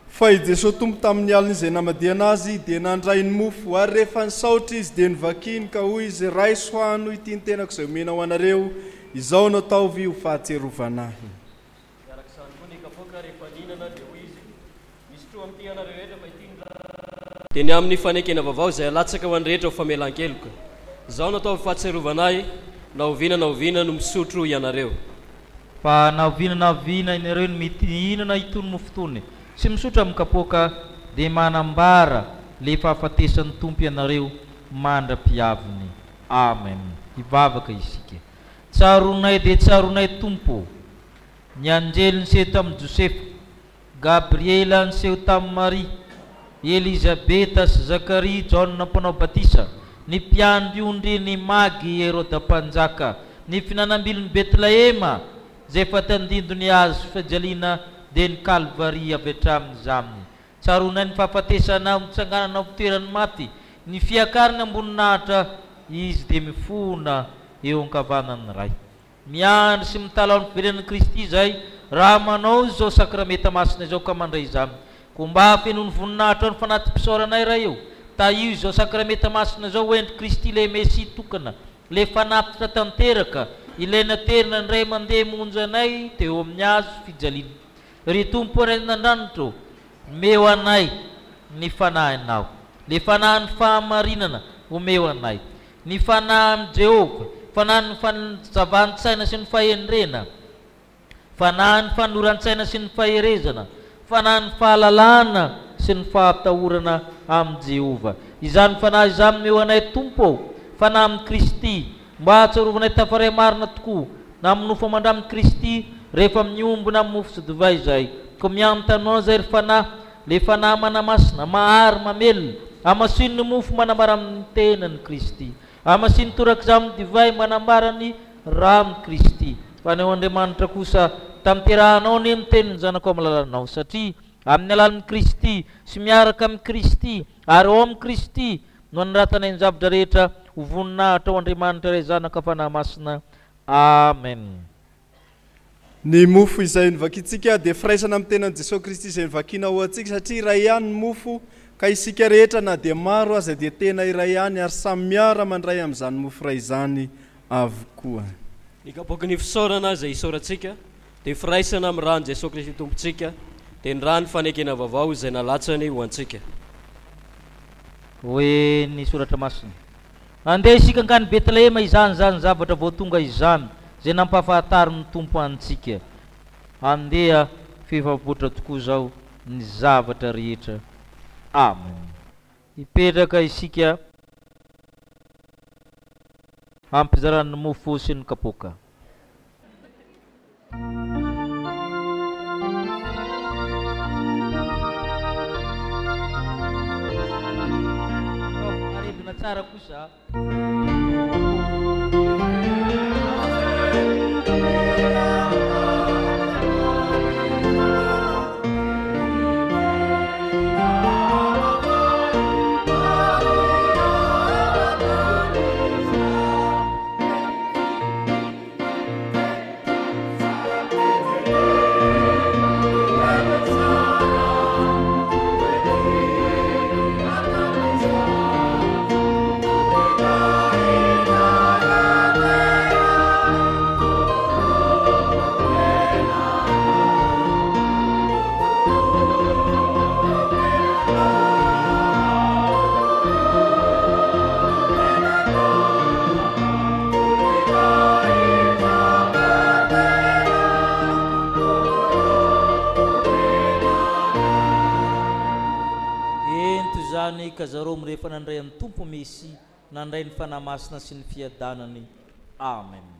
Fa i Jesosy tompo tamin'ny alina izay namadiana azy dia nandray ny mofo, ary rehefa nisaotra izy dia nivakiny ka hoy izy, raiso hoano ity ny tenako izay omena ho anareo, izao no ataovy ho fahatserovanahy. Dia ny amin'ny fanekena vaovao izay alatsaka ho an'ny rehetra ho famelan-keloka, izao no ataovy fahatserovanahy, na oviana no misotro ianareo. Fa naoviana ianareo no mihinana itony mofo itony sy misotra amin'ny kapoaka dia manambara le fahafatesan'ny tompo ianareo mandra-piaviny. Amen. Hivavaka isika. Tsaronay dia tsaronay tompo, ny anjely niseho tamin'ny Josefa, Gabriela niseho tamin'ny Maria, Elizabeta sy Zakaria, Jaona mpanao batisa, ny mpiandriondry ny magy Heroda mpanjaka, ny finanambilon'ny Betlehema zay efa tandindony azy fijaliana dia ny Kalvaria avy hatramin'izany. Tsaronay ny fahafatesanao mitsangananao fitoerany maty, ny fiakariny amboninahitra izy dia mifona eo ankavanany ray. Miandry sy mitalao ny fiverenan'i Kristy izay raha manao izao sakrameta masina izao ka mandray izany, ko mba fenony voninahitra ny fanaty-pisaoranay raha eo, taio izao sakrameta masina izao hoendry Kristy le Mesia tokana, le fanapitra tanteraka, ilaina terina ny ray mandeha monjy anay teo amin'ny azo fijaliana. Ry tompo ren'Andranitra, omeo anay ny fanahinao, le fanahy ny fahamarinana omeo anay, ny fanahy amin'ny Jehova, fanahy ny fanzavan-tsaina sy ny fahendrena, fanahy ny fanoran-tsaina sy ny faherezana, fanahy ny fahalalana sy ny fahatahorana amin'ny Jehova. Izany fanahy izany omeo anay tompo, fanahy amin'ny Kristy, mba hatsarovanay tafaray marina tokoa na amin'ny nofo amandramin'i Kristy rehefa miombona amin'ny mofo sy divay izay. Ko miantanao izay ry fanahy, le fanahy manamasina, mahary mamelona, amasino ny mofo manambara amin'ny tenan'i Kristy, amasino torak'izay amin'ny divay manambara ny ranon'i Kristy. Fa ny ao Andriamanitra kosa taminterahanao ny amin'ny tenin'ny zanako amin'ny lalanao, satria amin'ny alalan'i Kristy sy miaraka amin'ny Kristy ary ao amin'ny Kristy no anoratana ny zavatra rehetra ho voninahitra ao Andriamanitra iray zanaka fanahy masina. Amen. Ny mofo izay novakitsika dia firaisana amin'ny tenan Jesosy Kristy izay novakina ho antsika, satria iray ihany ny mofo ka isika rehetra na dia maro aza dia tena iray ihany ary samy miara mandray amin'izany mofo iray izany avokoa. Ny kapoaka ny fisaorana izay isaorantsika dia firaisana amin'ny rano Jesosy Kristy tompontsika dia ny rano fanekena vaovao izay nalatsany ho antsika. Hoe ny soratra masina, andeha isika angany Betlehema izany zavatra voatonga izany zay nampahafatary ny tompo antsika. Andeha fifapotra tokoa zao ny zavatra rehetra. Amen. Ipetraka isika ampizaran'ny mofo sy ny kapoaka. Arebina tsara kosa. Ka zareo mirehefa nandray amin'ny tompo Mesy, nandray ny fanahy masina sy ny fiadanany. Amen.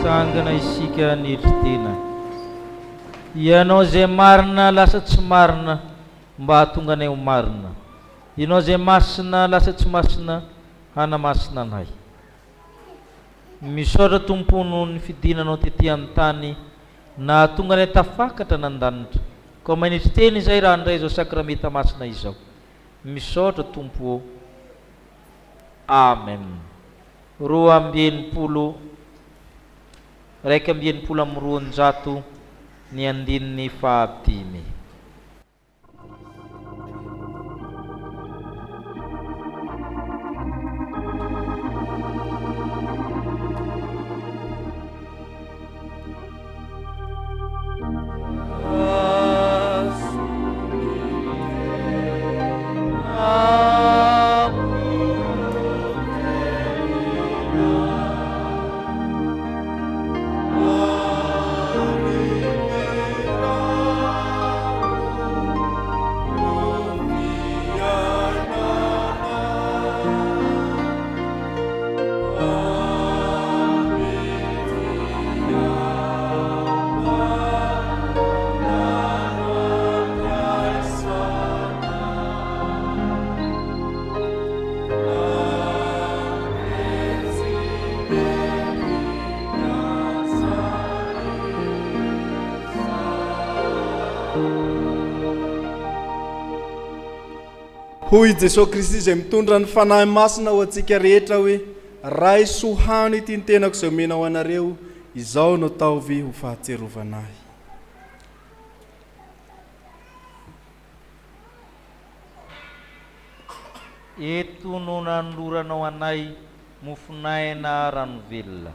Sangana isika ny tena. Ianao zay marina lasa tsy marina mba hahatonga anay ho marina. Ianao zay masina lasa tsy masina hanamasina anay. Misaotra Tompo noho ny fidinanao tetỳ amin'ny tany nahatonga anay tafakatra nan-danitra. Ka manitry teny izay raha andray izao sakramenta masina izao. Misaotra Tompo. Amen. 12 raika amby enimpolo amby roanjato ny andininy fahatimy. Hoy Jesosy Kristy izay mitondra ny fanahy masina ho antsika rehetra hoe ray sohano ity ny tenako izay omena ho anareo, izao no ataovy ho fahatserovanahy. Eto no nanoloranao anay mofonaina rano velona.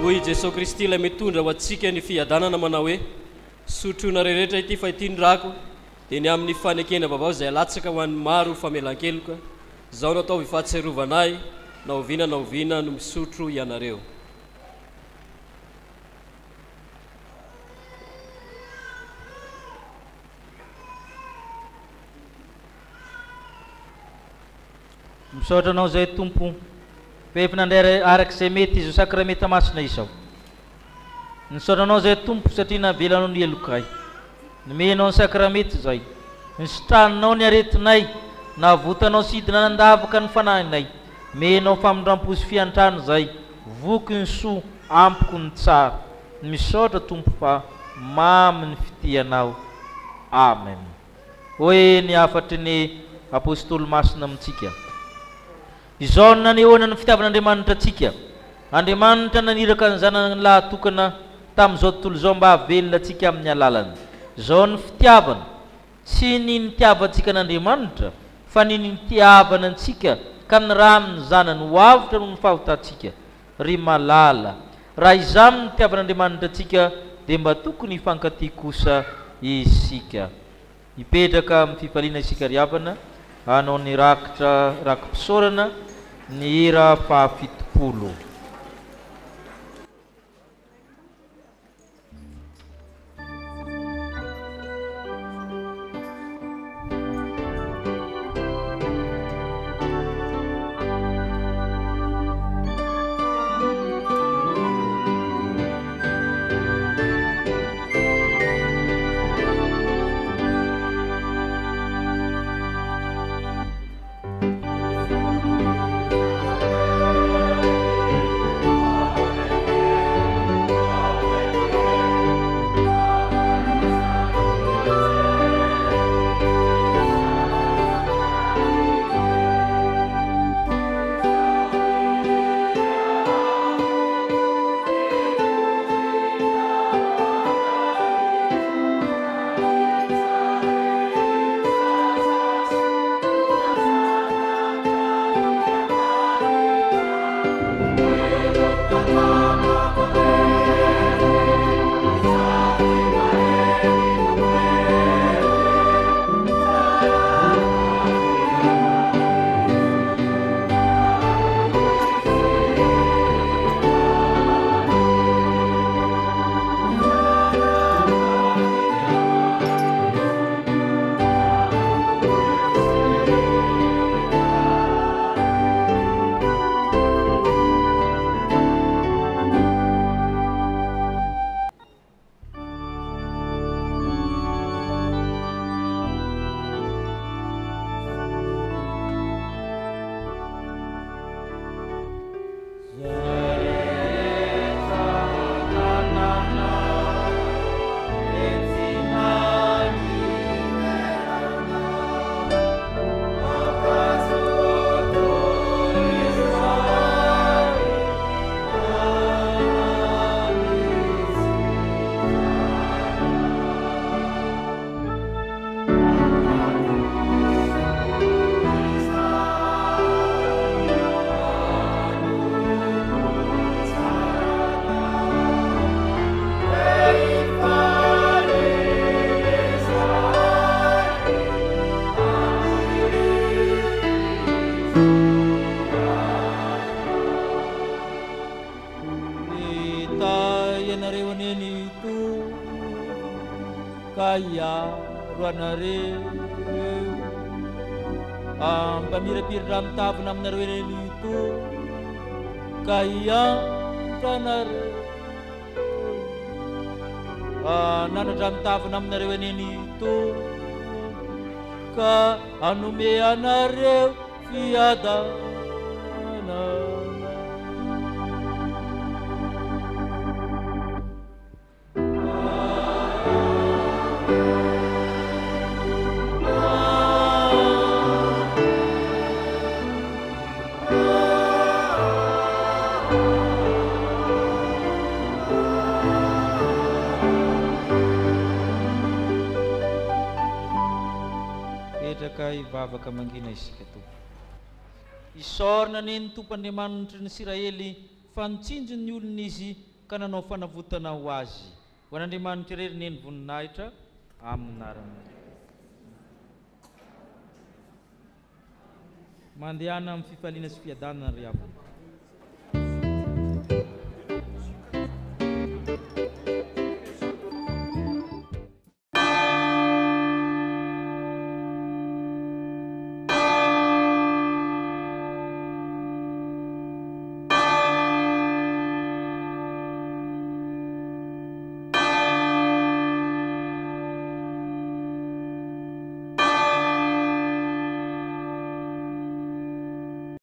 Hoy Jesosy Kristy ilay mitondra ho antsika ny fiadanana manao hoe sotroina rehetra ity fa itindrako dia ny amin'ny fanekena vaovao izay alatsaka ho an'ny maro famelan-keloka, izao no atao hifahatserovanahy na oviana no misotro ianareo. Misaotra anao zay tompo pepinandray arak'izay mety izo sakramenta masina izao. Nisaotra anao zay tompo satria navelanao ny elokay, nomenao ny sakramety zay, nisitranonao ny aretinay, navotanao sidina nandavaka ny fanahinay, menao famindram-posy fiantrano zay, voky ny soa ampoko ny tsara. Misaotra tompo fa mamy ny fitianao. Amen. Hoe ny afatry ny apôstôly masina amintsika. Izao no nanehoana ny fitiavan'Andriamanitra atsika. Andriamanitra naniraka ny zanany lahatokana tamin'izao tontolo izao mba havelona atsika amin'ny alalany. Izao ny fitiavana, tsy ny nitiavantsika n'Andriamanitra, fa ny nitiavana antsika ka ny raha amin'ny zanany ho avotra noho ny fahotantsika. Ry malala, raha izany ny nitiavan'Andriamanitra atsika dia mba tokony hifankatia kosa isika. Hipetraka amin'ny fifaliana isika ry havana, hanao ny rakim-pisaorana ny hira fahafitopolo. miaro anareo mpamirapirira mitavina aminareo eny ito ka hiantra anareo nanatra mitavina aminareo eny ito ka hanome anareo fiadanana. Petraka ivavaka mangina isika tompo. Isorina neny Tompoandriamanitra ny Israely fanitsinjony ny olona izy ka nanao fanavotana ho azy. Ho an'Andriamanitra irery neny voninahitra amin'narana. Mandehana amin'ny fifaliana sy fiadanana ry havana.